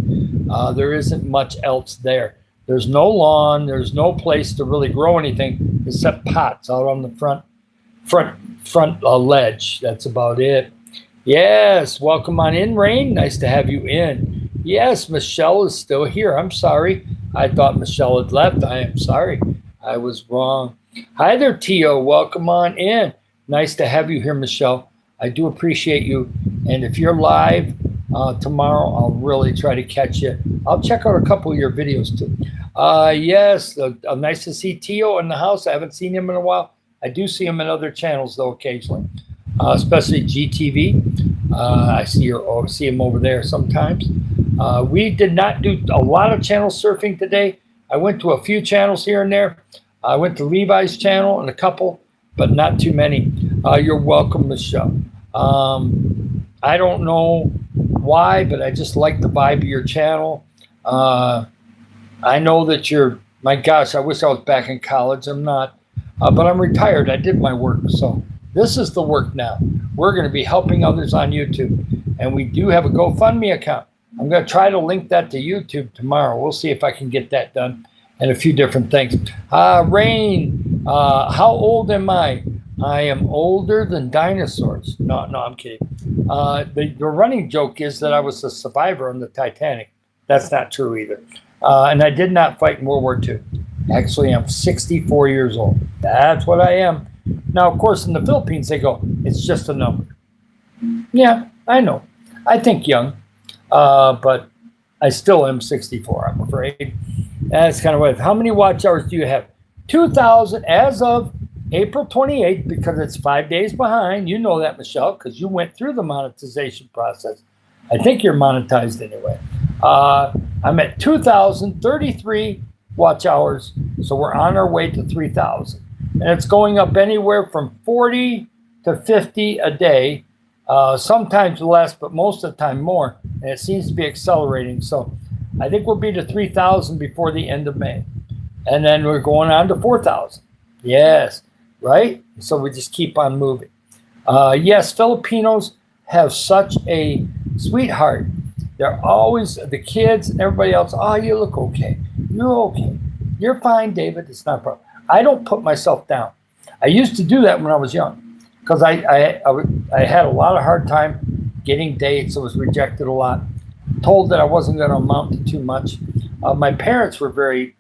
There isn't much else there. There's no lawn. There's no place to really grow anything except pots out on the front ledge. That's about it. Yes, welcome on in, Rain. Nice to have you in. Yes, Michelle is still here. I'm sorry. I thought Michelle had left. I am sorry. I was wrong. Hi there, Tio. Welcome on in. Nice to have you here, Michelle. I do appreciate you. And if you're live tomorrow, I'll really try to catch you. I'll check out a couple of your videos too. Yes, nice to see Tio in the house. I haven't seen him in a while. I do see him in other channels though occasionally, especially GTV. I see him over there sometimes. We did not do a lot of channel surfing today. I went to a few channels here and there. I went to Levi's channel and a couple, but not too many. You're welcome, Michelle. I don't know why, but I just like the vibe of your channel. I know that my gosh, I wish I was back in college. I'm not, but I'm retired. I did my work. So this is the work now. We're going to be helping others on YouTube. And we do have a GoFundMe account. I'm going to try to link that to YouTube tomorrow. We'll see if I can get that done and a few different things. Rain, how old am I? I am older than dinosaurs. No, I'm kidding. The running joke is that I was a survivor on the Titanic. That's not true either. And I did not fight in World War II. Actually, I'm 64 years old. That's what I am. Now, of course, in the Philippines, they go, it's just a number. Yeah, I know. I think young, but I still am 64, I'm afraid. That's kind of what. How many watch hours do you have? 2,000 as of April 28th, because it's 5 days behind. You know that, Michelle, because you went through the monetization process. I think you're monetized anyway. I'm at 2,033 watch hours, so we're on our way to 3,000. And it's going up anywhere from 40 to 50 a day, sometimes less, but most of the time more. And it seems to be accelerating. So I think we'll be to 3,000 before the end of May. And then we're going on to 4,000. Yes, right? So we just keep on moving. Yes, Filipinos have such a sweetheart. They're always, the kids and everybody else, oh, you look okay. You're okay. You're fine, David. It's not a problem. I don't put myself down. I used to do that when I was young because I had a lot of hard time getting dates. I was rejected a lot, told that I wasn't going to amount to too much. My parents were very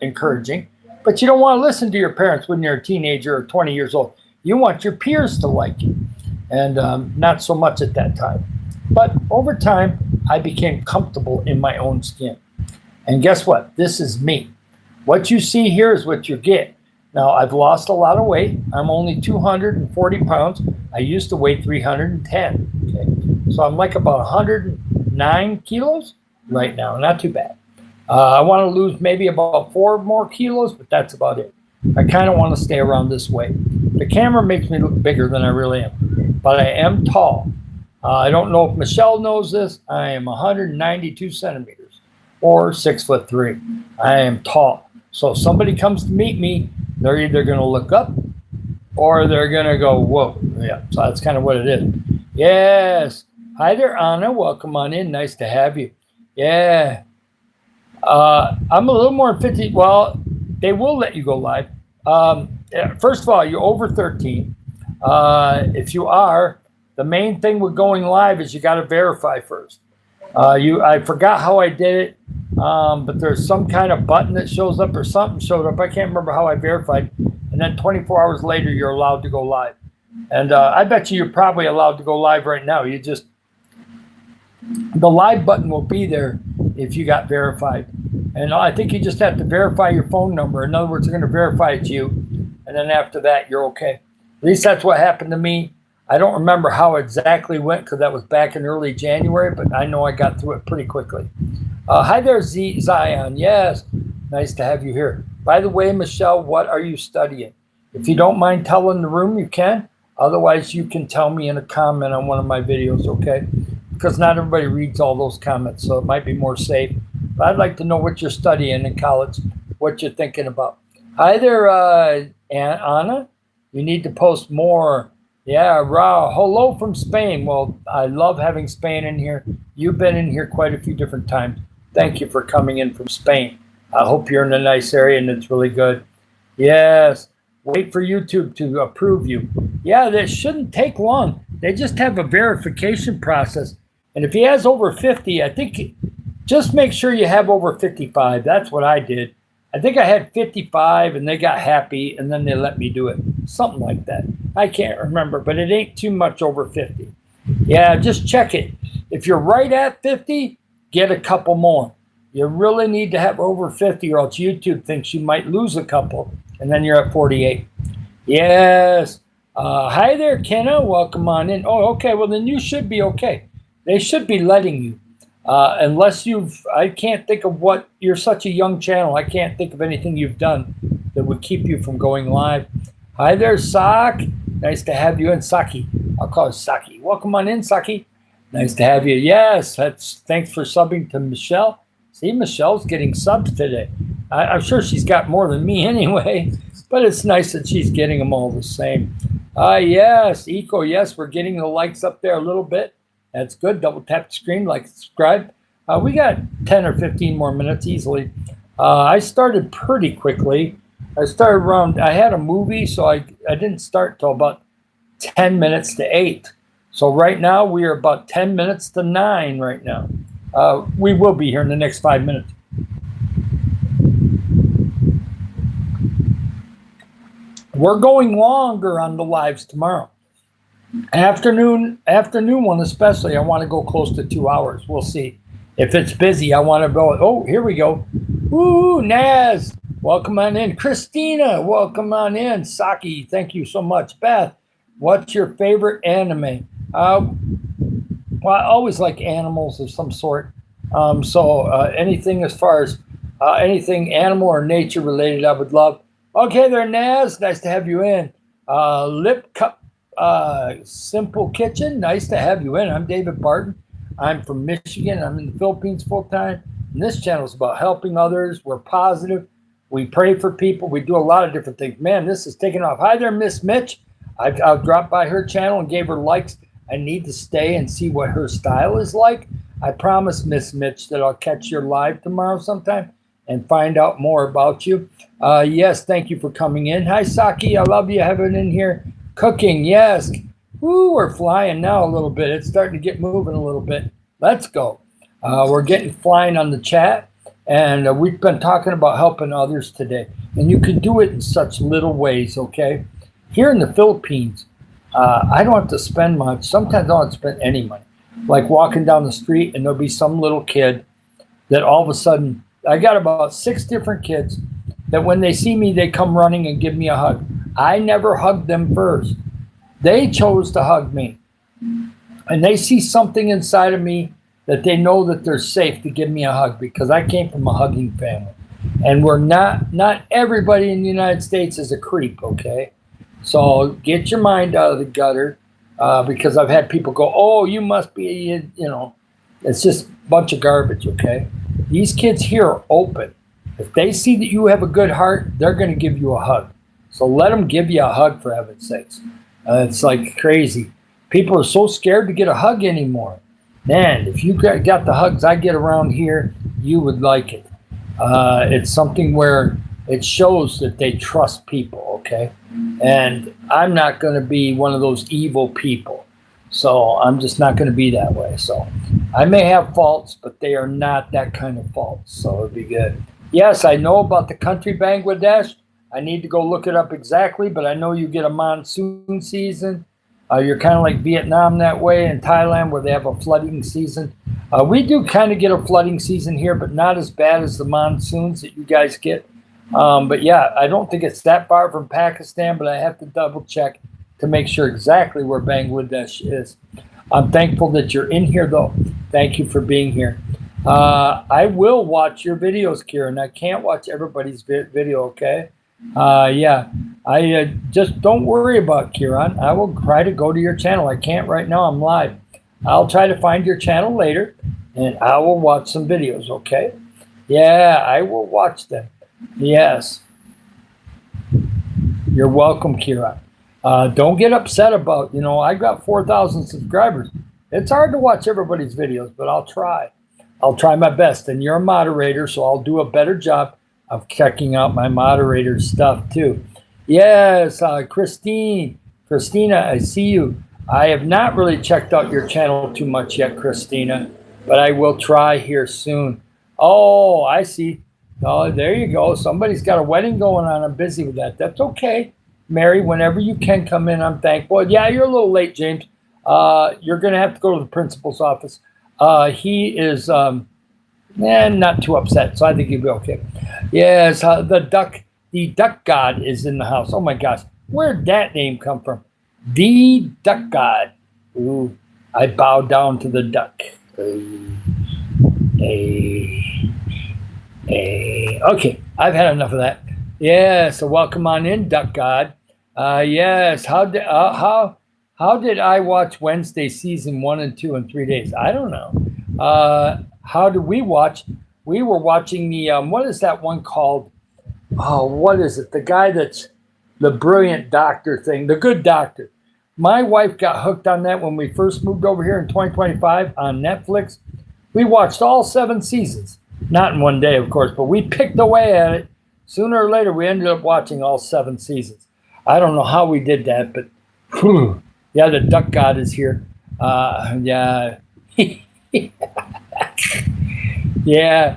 encouraging, but you don't want to listen to your parents when you're a teenager or 20 years old. You want your peers to like you, and not so much at that time. But over time, I became comfortable in my own skin. And guess what? This is me. What you see here is what you get. Now, I've lost a lot of weight. I'm only 240 pounds. I used to weigh 310. Okay? So I'm like about 109 kilos right now. Not too bad. I want to lose maybe about 4 more kilos, but that's about it. I kind of want to stay around this weight. The camera makes me look bigger than I really am, but I am tall. I don't know if Michelle knows this. I am 192 centimeters or 6'3". I am tall. So if somebody comes to meet me, they're either going to look up or they're going to go, whoa. Yeah, so that's kind of what it is. Yes. Hi there, Anna. Welcome on in. Nice to have you. Yeah. I'm a little more than 50. Well, they will let you go live. First of all, you're over 13. If you are, the main thing with going live is you got to verify first. I forgot how I did it, but there's some kind of button that shows up or something showed up. I can't remember how I verified. And then 24 hours later, you're allowed to go live. And I bet you're probably allowed to go live right now. The live button will be there if you got verified. And I think you just have to verify your phone number. In other words, they're going to verify it's you. And then after that, you're okay. At least that's what happened to me. I don't remember how it exactly went because that was back in early January, but I know I got through it pretty quickly. Hi there, Zion. Yes, nice to have you here. By the way, Michelle, what are you studying? If you don't mind telling the room, you can. Otherwise, you can tell me in a comment on one of my videos, okay? Because not everybody reads all those comments, so it might be more safe. But I'd like to know what you're studying in college, what you're thinking about. Hi there, Anna. You need to post more. Yeah, Rao. Hello from Spain. Well, I love having Spain in here. You've been in here quite a few different times. Thank you for coming in from Spain. I hope you're in a nice area and it's really good. Yes. Wait for YouTube to approve you. Yeah, that shouldn't take long. They just have a verification process. And if he has over 50, I think just make sure you have over 55. That's what I did. I think I had 55 and they got happy and then they let me do it. Something like that. I can't remember, but it ain't too much over 50. Yeah, just check it. If you're right at 50, get a couple more. You really need to have over 50 or else YouTube thinks you might lose a couple and then you're at 48. Yes. Hi there, Kenna. Welcome on in. Oh, okay. Well, then you should be okay. They should be letting you. Unless I can't think of what, you're such a young channel. I can't think of anything you've done that would keep you from going live. Hi there, Sak. Nice to have you in, Saki. I'll call it Saki. Welcome on in, Saki. Nice to have you. Yes, thanks for subbing to Michelle. See, Michelle's getting subs today. I'm sure she's got more than me anyway, but it's nice that she's getting them all the same. Yes, Eco, yes, we're getting the likes up there a little bit. That's good. Double tap the screen, like, subscribe. We got 10 or 15 more minutes easily. I started pretty quickly. I had a movie, so I didn't start till about 10 minutes to 8. So right now we are about 10 minutes to 9 right now. We will be here in the next 5 minutes. We're going longer on the lives tomorrow. Afternoon one especially, I want to go close to 2 hours. We'll see. If it's busy, I want to go. Oh, here we go. Woo, Naz, welcome on in. Christina, welcome on in. Saki, thank you so much. Beth, what's your favorite anime? Well, I always like animals of some sort. Anything as far as anything animal or nature related, I would love. Okay there, Naz, nice to have you in. Lip Cup Simple Kitchen, nice to have you in. I'm David Barton. I'm from Michigan. I'm in the Philippines full time. And this channel is about helping others. We're positive. We pray for people. We do a lot of different things. Man, this is taking off. Hi there, Miss Mitch. I've dropped by her channel and gave her likes. I need to stay and see what her style is like. I promise, Miss Mitch, that I'll catch your live tomorrow sometime and find out more about you. Yes, thank you for coming in. Hi, Saki. I love you having in here. Cooking, yes. Woo, we're flying now a little bit. It's starting to get moving a little bit. Let's go. We're getting flying on the chat, and we've been talking about helping others today. And you can do it in such little ways, okay? Here in the Philippines, I don't have to spend much. Sometimes I don't have to spend any money. Like walking down the street, and there'll be some little kid that all of a sudden, I got about 6 different kids that when they see me, they come running and give me a hug. I never hugged them first. They chose to hug me. And they see something inside of me that they know that they're safe to give me a hug, because I came from a hugging family. And we're not everybody in the United States is a creep, okay? So get your mind out of the gutter, because I've had people go, oh, you must be, you know, it's just a bunch of garbage, okay? These kids here are open. If they see that you have a good heart, they're going to give you a hug. So let them give you a hug, for heaven's sakes. It's like crazy. People are so scared to get a hug anymore. Man, if you got the hugs I get around here, you would like it. It's something where it shows that they trust people, okay? And I'm not going to be one of those evil people. So I'm just not going to be that way. So I may have faults, but they are not that kind of faults. So it'd be good. Yes, I know about the country Bangladesh. I need to go look it up exactly, but I know you get a monsoon season. You're kind of like Vietnam that way, and Thailand where they have a flooding season. We do kind of get a flooding season here, but not as bad as the monsoons that you guys get. But yeah, I don't think it's that far from Pakistan, but I have to double check to make sure exactly where Bangladesh is. I'm thankful that you're in here, though. Thank you for being here. I will watch your videos, Kieran. I can't watch everybody's video, okay? Yeah, I just don't worry about Kieran. I will try to go to your channel. I can't right now. I'm live. I'll try to find your channel later, and I will watch some videos, okay? Yeah, I will watch them. Yes. You're welcome, Kieran. Don't get upset about, you know, I got 4,000 subscribers. It's hard to watch everybody's videos, but I'll try. I'll try my best. And you're a moderator, so I'll do a better job of checking out my moderator stuff too. Yes, Christina, I see you. I have not really checked out your channel too much yet, Christina, but I will try here soon. Oh, I see. Oh, there you go. Somebody's got a wedding going on. I'm busy with that. That's okay. Mary, whenever you can come in, I'm thankful. Yeah, you're a little late, James. You're going to have to go to the principal's office. He is not too upset, so I think he'll be okay. Yes, the duck god is in the house. Oh my gosh, where'd that name come from? The duck god. Ooh, I bow down to the duck. Okay, I've had enough of that. Yeah, so welcome on in, duck god. Yes, how did I watch Wednesday season 1 and 2 in 3 days? I don't know. How did we watch? We were watching the, what is that one called? Oh, what is it? The guy that's the brilliant doctor thing, the good doctor. My wife got hooked on that when we first moved over here in 2025 on Netflix. We watched all 7 seasons. Not in one day, of course, but we picked away at it. Sooner or later, we ended up watching all 7 seasons. I don't know how we did that, but whew, yeah, the duck god is here. Yeah. Yeah.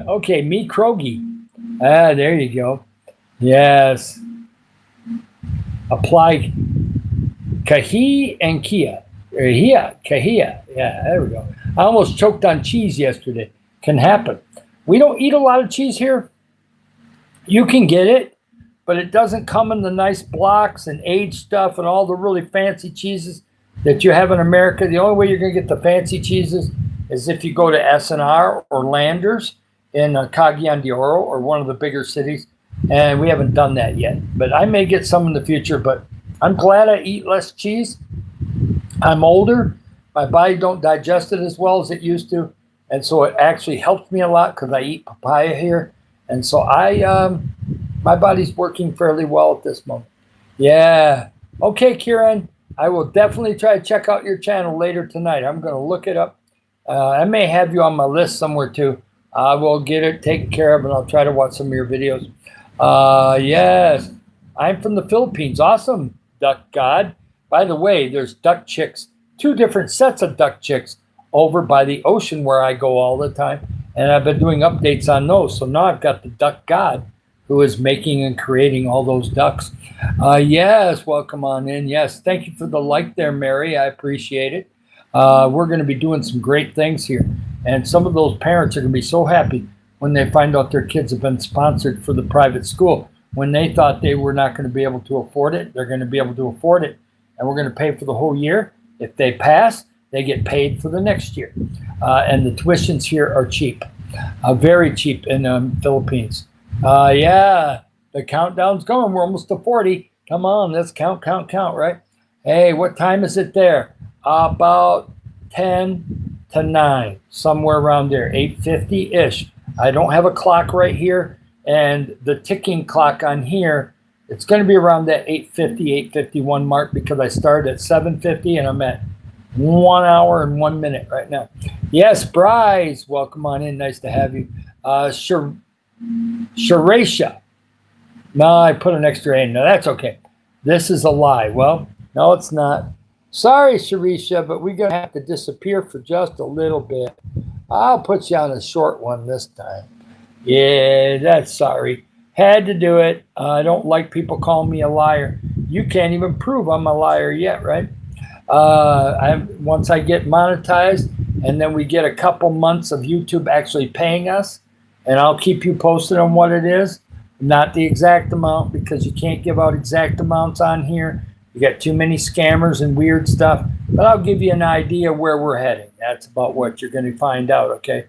Okay, me Krogi. There you go. Yes. Apply Kahi and Kia. Kahia. Yeah, there we go. I almost choked on cheese yesterday. Can happen. We don't eat a lot of cheese here. You can get it, but it doesn't come in the nice blocks and aged stuff and all the really fancy cheeses that you have in America. The only way you're going to get the fancy cheeses is if you go to S&R or Landers in Cagayan de Oro or one of the bigger cities, and we haven't done that yet. But I may get some in the future, but I'm glad I eat less cheese. I'm older. My body don't digest it as well as it used to. and so it actually helps me a lot because I eat papaya here, and so my body's working fairly well at this moment. Yeah. Okay, Kieran. I will definitely try to check out your channel later tonight. I'm going to look it up. I may have you on my list somewhere too. I will get it taken care of, and I'll try to watch some of your videos. Yes. I'm from the Philippines. Awesome, Duck God. By the way, there's duck chicks, 2 different sets of duck chicks over by the ocean where I go all the time. And I've been doing updates on those. So now I've got the Duck God who is making and creating all those ducks. Yes, welcome on in. Yes, thank you for the like there, Mary. I appreciate it. We're going to be doing some great things here. And some of those parents are going to be so happy when they find out their kids have been sponsored for the private school. When they thought they were not going to be able to afford it, they're going to be able to afford it. And we're going to pay for the whole year. If they pass, they get paid for the next year. And the tuitions here are cheap, very cheap in the Philippines. Yeah, the countdown's going. We're almost to 40. Come on, let's count, right? Hey, what time is it there? About 10 to 9, somewhere around there, 8:50-ish. I don't have a clock right here, and the ticking clock on here, it's going to be around that 8:50, 8:51 mark because I started at 7:50 and I'm at 1 hour and 1 minute right now. Yes, Bryce, welcome on in. Nice to have you. Sharisha. No, I put an extra A. No, that's okay. This is a lie. Well, no, it's not. Sorry, Sharisha, but we're going to have to disappear for just a little bit. I'll put you on a short one this time. Yeah, that's sorry. Had to do it. I don't like people calling me a liar. You can't even prove I'm a liar yet, right? Once I get monetized and then we get a couple months of YouTube actually paying us, and I'll keep you posted on what it is. Not the exact amount because you can't give out exact amounts on here. You got too many scammers and weird stuff. But I'll give you an idea where we're heading. That's about what you're going to find out, okay?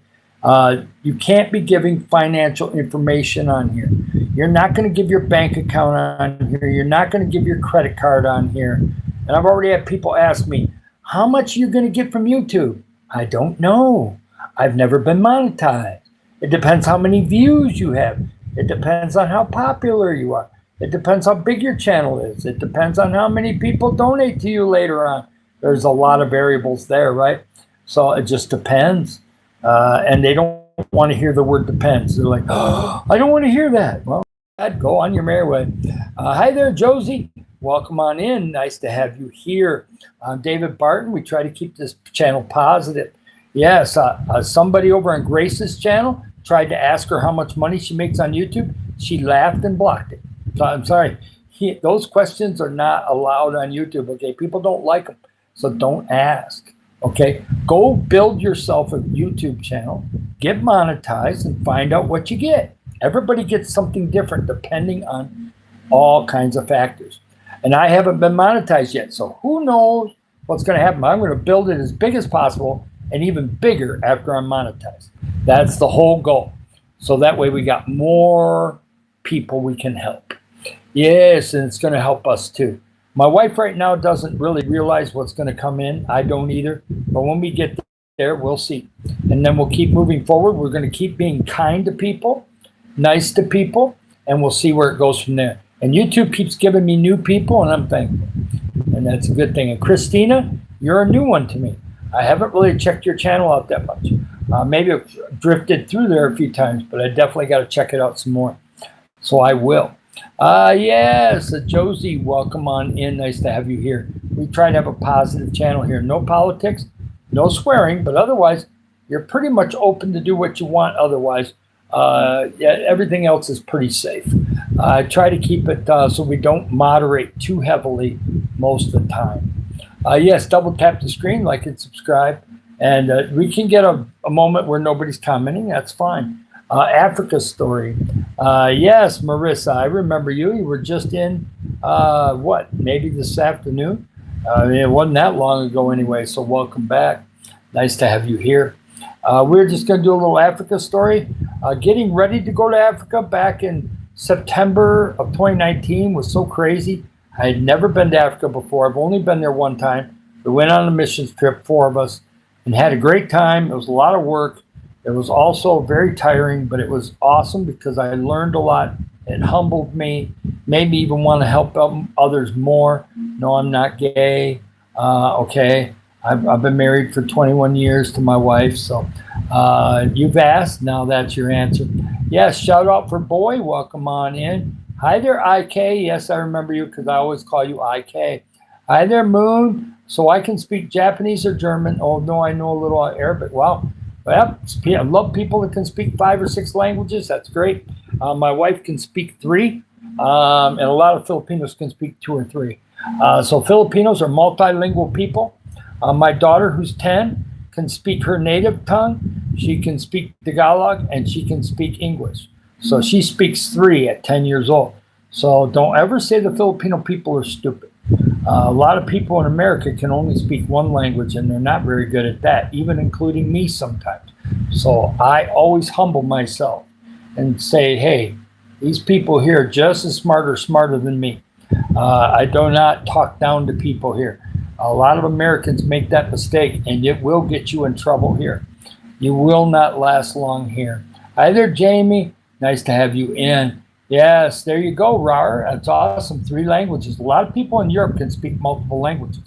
You can't be giving financial information on here. You're not going to give your bank account on here. You're not going to give your credit card on here. And I've already had people ask me, how much are you going to get from YouTube? I don't know. I've never been monetized. It depends how many views you have. It depends on how popular you are. It depends how big your channel is. It depends on how many people donate to you later on. There's a lot of variables there, right? So it just depends. And they don't want to hear the word depends. They're like, oh, I don't want to hear that. Well, I'd go on your merry way. Hi there, Josie. Welcome on in. Nice to have you here. I'm David Barton. We try to keep this channel positive. Yes, somebody over on Grace's channel tried to ask her how much money she makes on YouTube. She laughed and blocked it. So I'm sorry. Those questions are not allowed on YouTube, okay? People don't like them, so don't ask, okay? Go build yourself a YouTube channel, get monetized, and find out what you get. Everybody gets something different depending on all kinds of factors. And I haven't been monetized yet, so who knows what's going to happen. I'm going to build it as big as possible and even bigger after I'm monetized. That's the whole goal. So that way we got more people we can help. Yes, and it's going to help us too. My wife right now doesn't really realize what's going to come in. I don't either. But when we get there, we'll see. And then we'll keep moving forward. We're going to keep being kind to people, nice to people, and we'll see where it goes from there. And YouTube keeps giving me new people, and I'm thankful. And that's a good thing. And Christina, you're a new one to me. I haven't really checked your channel out that much. Maybe I've drifted through there a few times, but I definitely got to check it out some more. So I will. Yes, Josie, welcome on in. Nice to have you here. We try to have a positive channel here. No politics, no swearing, but otherwise, you're pretty much open to do what you want otherwise. Yeah, everything else is pretty safe. I try to keep it so we don't moderate too heavily most of the time. Yes, double tap the screen, like and subscribe. And we can get a moment where nobody's commenting. That's fine. Africa story. Yes, Marissa, I remember you. You were just in, maybe this afternoon? It wasn't that long ago anyway, so welcome back. Nice to have you here. We're just going to do a little Africa story. Getting ready to go to Africa back in September of 2019 was so crazy. I had never been to Africa before. I've only been there one time. We went on a missions trip, 4 of us, and had a great time. It was a lot of work. It was also very tiring, but it was awesome because I learned a lot. It humbled me, made me even want to help others more. No, I'm not gay. Okay. I've been married for 21 years to my wife. So you've asked. Now that's your answer. Yes. Shout out for Boy. Welcome on in. Hi there, IK. Yes, I remember you because I always call you IK. Hi there, Moon. So I can speak Japanese or German. Oh, no, I know a little Arabic. Wow. Well, I love people that can speak 5 or 6 languages. That's great. My wife can speak 3, and a lot of Filipinos can speak 2 or 3. So Filipinos are multilingual people. My daughter, who's 10, can speak her native tongue. She can speak Tagalog, and she can speak English. So she speaks 3 at 10 years old. So don't ever say the Filipino people are stupid. A lot of people in America can only speak 1 language, and they're not very good at that, even including me sometimes. So I always humble myself and say, hey, these people here are just as smarter than me. I do not talk down to people here. A lot of Americans make that mistake, and it will get you in trouble here. You will not last long here. Hi there, Jamie. Nice to have you in. Yes, there you go, Rar. That's awesome. 3 languages. A lot of people in Europe can speak multiple languages.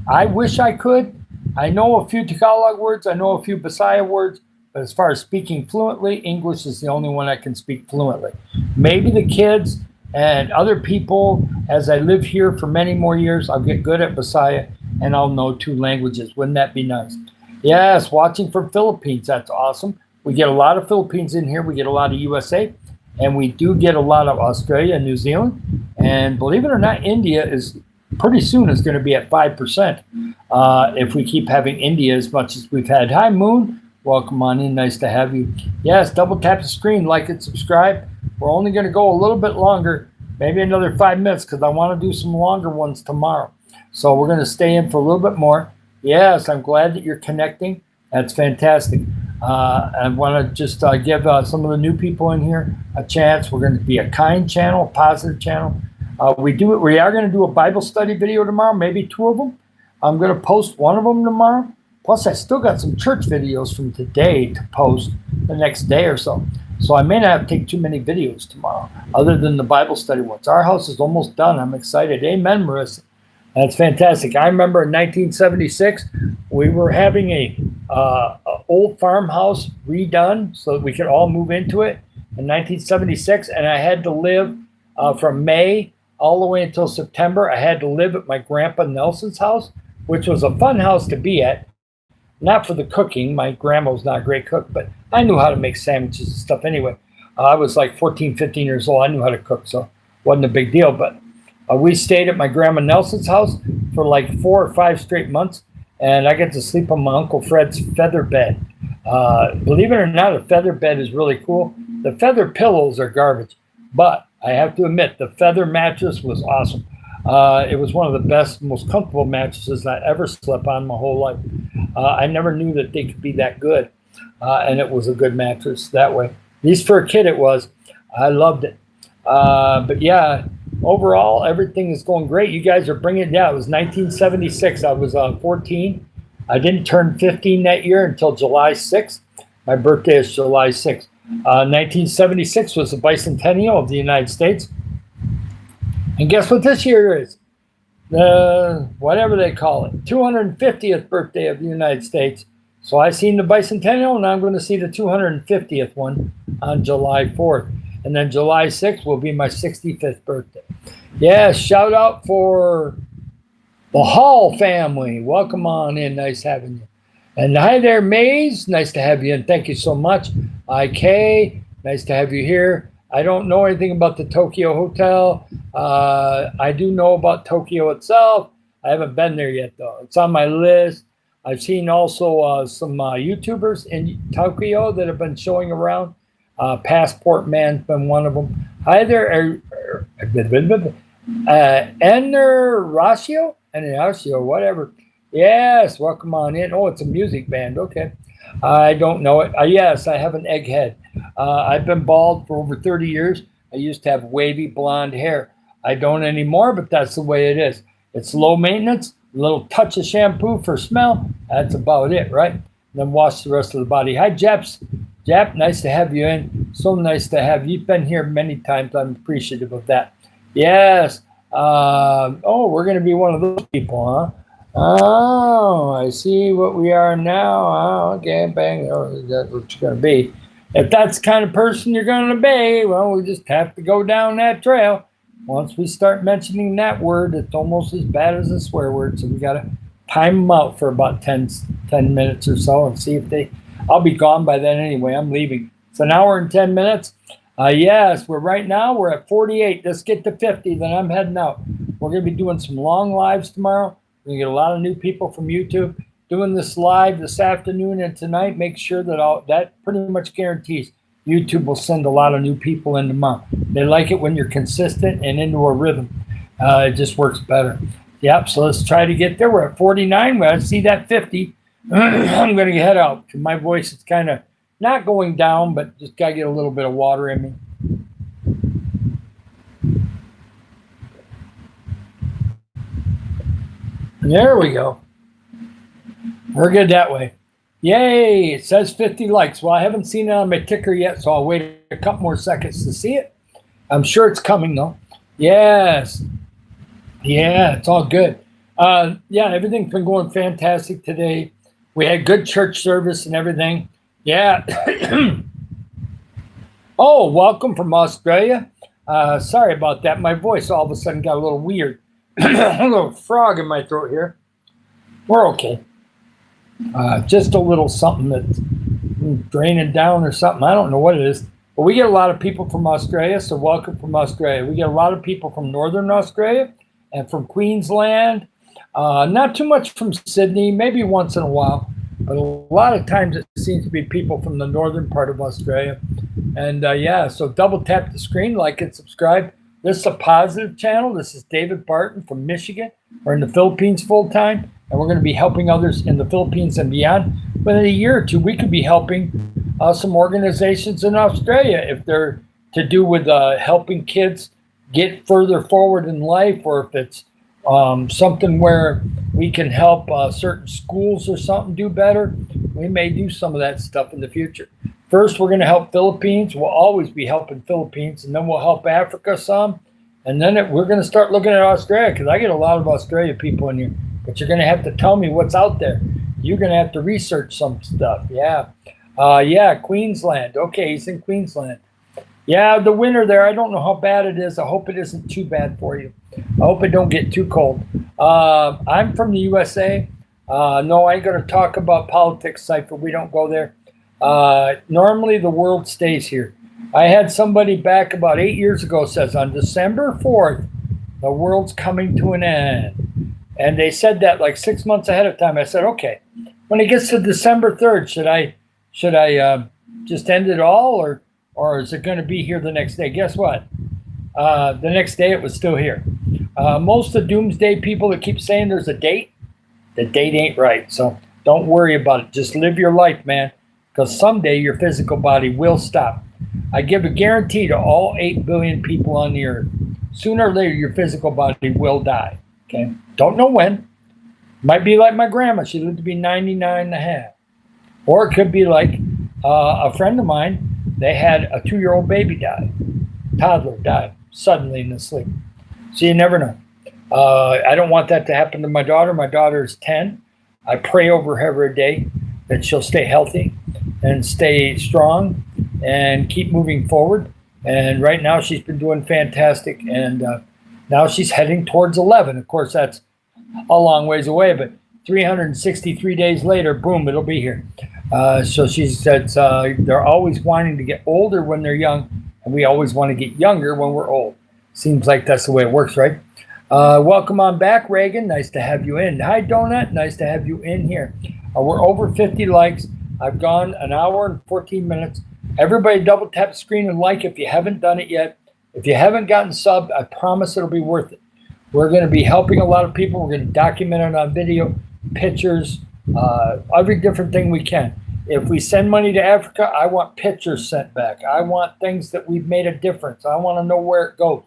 I wish I could. I know a few Tagalog words. I know a few Bisaya words. But as far as speaking fluently, English is the only one I can speak fluently. Maybe the kids and other people, as I live here for many more years, I'll get good at Bisaya and I'll know 2 languages. Wouldn't that be nice? Yes, watching from Philippines. That's awesome. We get a lot of Philippines in here. We get a lot of USA. And we do get a lot of Australia and New Zealand. And believe it or not, India is pretty soon is going to be at 5% if we keep having India as much as we've had. Hi, Moon. Welcome on in. Nice to have you. Yes, double tap the screen, like it, subscribe. We're only going to go a little bit longer, maybe another 5 minutes, because I want to do some longer ones tomorrow. So we're going to stay in for a little bit more. Yes, I'm glad that you're connecting. That's fantastic. I want to just give some of the new people in here a chance. We're going to be a kind channel, a positive channel. We are going to do a Bible study video tomorrow, maybe 2 of them. I'm going to post 1 of them tomorrow. Plus, I still got some church videos from today to post the next day or so. So I may not have to take too many videos tomorrow, other than the Bible study ones. Our house is almost done. I'm excited. Amen, Marissa. That's fantastic. I remember in 1976, we were having a old farmhouse redone so that we could all move into it in 1976, and I had to live from May all the way until September. I had to live at my grandpa Nelson's house, which was a fun house to be at. Not for the cooking. My grandma was not a great cook, but I knew how to make sandwiches and stuff anyway. I was like 14, 15 years old. I knew how to cook, so it wasn't a big deal. But we stayed at my grandma Nelson's house for like 4 or 5 straight months, and I got to sleep on my Uncle Fred's feather bed. Believe it or not, a feather bed is really cool. The feather pillows are garbage, but I have to admit, the feather mattress was awesome. It was one of the best, most comfortable mattresses I ever slept on my whole life. I never knew that they could be that good, and it was a good mattress that way. At least for a kid it was. I loved it. But yeah, overall, everything is going great. You guys are bringing it down. It was 1976. I was 14. I didn't turn 15 that year until July 6th. My birthday is July 6th. 1976 was the bicentennial of the United States. And guess what this year is? Whatever they call it, 250th birthday of the United States. So I seen the bicentennial, and I'm going to see the 250th one on July 4th. And then July 6th will be my 65th birthday. Yeah, shout out for the Hall family. Welcome on in. Nice having you. And hi there, Maze. Nice to have you in. Thank you so much. IK, nice to have you here. I don't know anything about the Tokyo Hotel. I do know about Tokyo itself. I haven't been there yet, though. It's on my list. I've seen also some YouTubers in Tokyo that have been showing around. Passport Man's been one of them. Hi there, Enerratio, whatever. Yes, welcome on in. Oh, it's a music band. Okay. I don't know it. Yes, I have an egghead. I've been bald for over 30 years. I used to have wavy blonde hair. I don't anymore, but that's the way it is. It's low maintenance, a little touch of shampoo for smell. That's about it, right? then wash the rest of the body. Hi, Japs. Jap, nice to have you in. So nice to have you. You've been here many times. I'm appreciative of that. Yes. Oh, we're going to be one of those people, huh? Oh, I see what we are now. Oh, okay, bang. Oh, that's what you're going to be. If that's the kind of person you're going to be, well, we just have to go down that trail. Once we start mentioning that word, it's almost as bad as a swear word. So we got to time them out for about 10 minutes or so and see if they. I'll be gone by then anyway. I'm leaving. It's an hour and 10 minutes. Yes, we're at 48. Let's get to 50, then I'm heading out. We're going to be doing some long lives tomorrow. We're going to get a lot of new people from YouTube. Doing this live this afternoon and tonight, make sure that that pretty much guarantees YouTube will send a lot of new people in tomorrow. They like it when you're consistent and into a rhythm. It just works better. Yep, so let's try to get there. We're at 49. Well, I see that 50. I'm going to head out. My voice is kind of not going down, but just got to get a little bit of water in me. There we go. We're good that way. Yay, it says 50 likes. Well, I haven't seen it on my ticker yet, so I'll wait a couple more seconds to see it. I'm sure it's coming, though. Yes. Yeah, it's all good. Yeah, everything's been going fantastic today. We had good church service and everything. Yeah. Oh, welcome from Australia. Sorry about that. My voice all of a sudden got a little weird. A little frog in my throat here. We're okay. Just a little something that's draining down or something. I don't know what it is. But we get a lot of people from Australia, so welcome from Australia. We get a lot of people from Northern Australia and from Queensland. Not too much from Sydney, maybe once in a while. But a lot of times it seems to be people from the northern part of Australia. And yeah, so double tap the screen, like and subscribe. This is a positive channel. This is David Barton from Michigan. We're in the Philippines full time, and we're going to be helping others in the Philippines and beyond. But in a year or two, we could be helping some organizations in Australia if they're to do with helping kids get further forward in life, or if it's something where we can help certain schools or something do better. We may do some of that stuff in the future. First, we're going to help Philippines. We'll always be helping Philippines, and then we'll help Africa some. And then we're going to start looking at Australia, because I get a lot of Australia people in here. But you're going to have to tell me what's out there. You're going to have to research some stuff. Yeah. Yeah, Queensland. Okay, he's in Queensland. Yeah, the winter there, I don't know how bad it is. I hope it isn't too bad for you. I hope it don't get too cold. I'm from the USA. No, I ain't going to talk about politics, Cypher. We don't go there. Normally the world stays here. I had somebody back about 8 years ago says on December 4th, the world's coming to an end. And they said that like 6 months ahead of time. I said, okay, when it gets to December 3rd, should I just end it all, or is it going to be here the next day? Guess what? The next day it was still here. Most of the doomsday people that keep saying there's a date, the date ain't right. So don't worry about it. Just live your life, man, because someday your physical body will stop. I give a guarantee to all 8 billion people on the earth. Sooner or later, your physical body will die. Okay? Don't know when. Might be like my grandma. She lived to be 99 and a half. Or it could be like a friend of mine. They had a 2-year-old baby die. Toddler died suddenly in his sleep. So you never know. I don't want that to happen to my daughter. My daughter is 10. I pray over her every day that she'll stay healthy and stay strong and keep moving forward. And right now she's been doing fantastic. And now she's heading towards 11. Of course, that's a long ways away, but 363 days later, boom, it'll be here. So she says they're always wanting to get older when they're young, and we always want to get younger when we're old. Seems like that's the way it works, right? Welcome on back, Reagan. Nice to have you in. Hi, Donut. Nice to have you in here. We're over 50 likes. I've gone an hour and 14 minutes. Everybody double tap the screen and like if you haven't done it yet. If you haven't gotten subbed, I promise it'll be worth it. We're going to be helping a lot of people. We're going to document it on video, pictures, every different thing we can. If we send money to Africa, I want pictures sent back. I want things that we've made a difference. I want to know where it goes.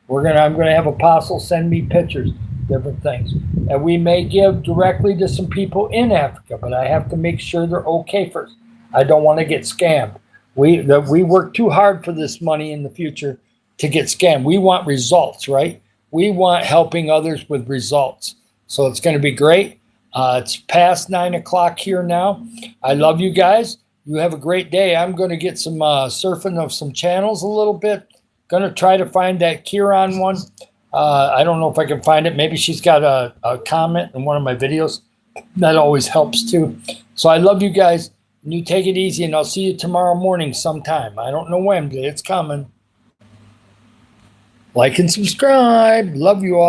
I'm going to have apostles send me pictures. different things. And we may give directly to some people in Africa, but I have to make sure they're okay first. I don't want to get scammed. We work too hard for this money in the future to get scammed. We want results, right? We want helping others with results. So it's going to be great. It's past 9 o'clock here now. I love you guys. You have a great day. I'm going to get some surfing of some channels a little bit. Going to try to find that Kieran one. I don't know if I can find it. Maybe she's got a comment in one of my videos. That always helps too. So I love you guys. You take it easy, and I'll see you tomorrow morning sometime. I don't know when, but it's coming. Like and subscribe. Love you all.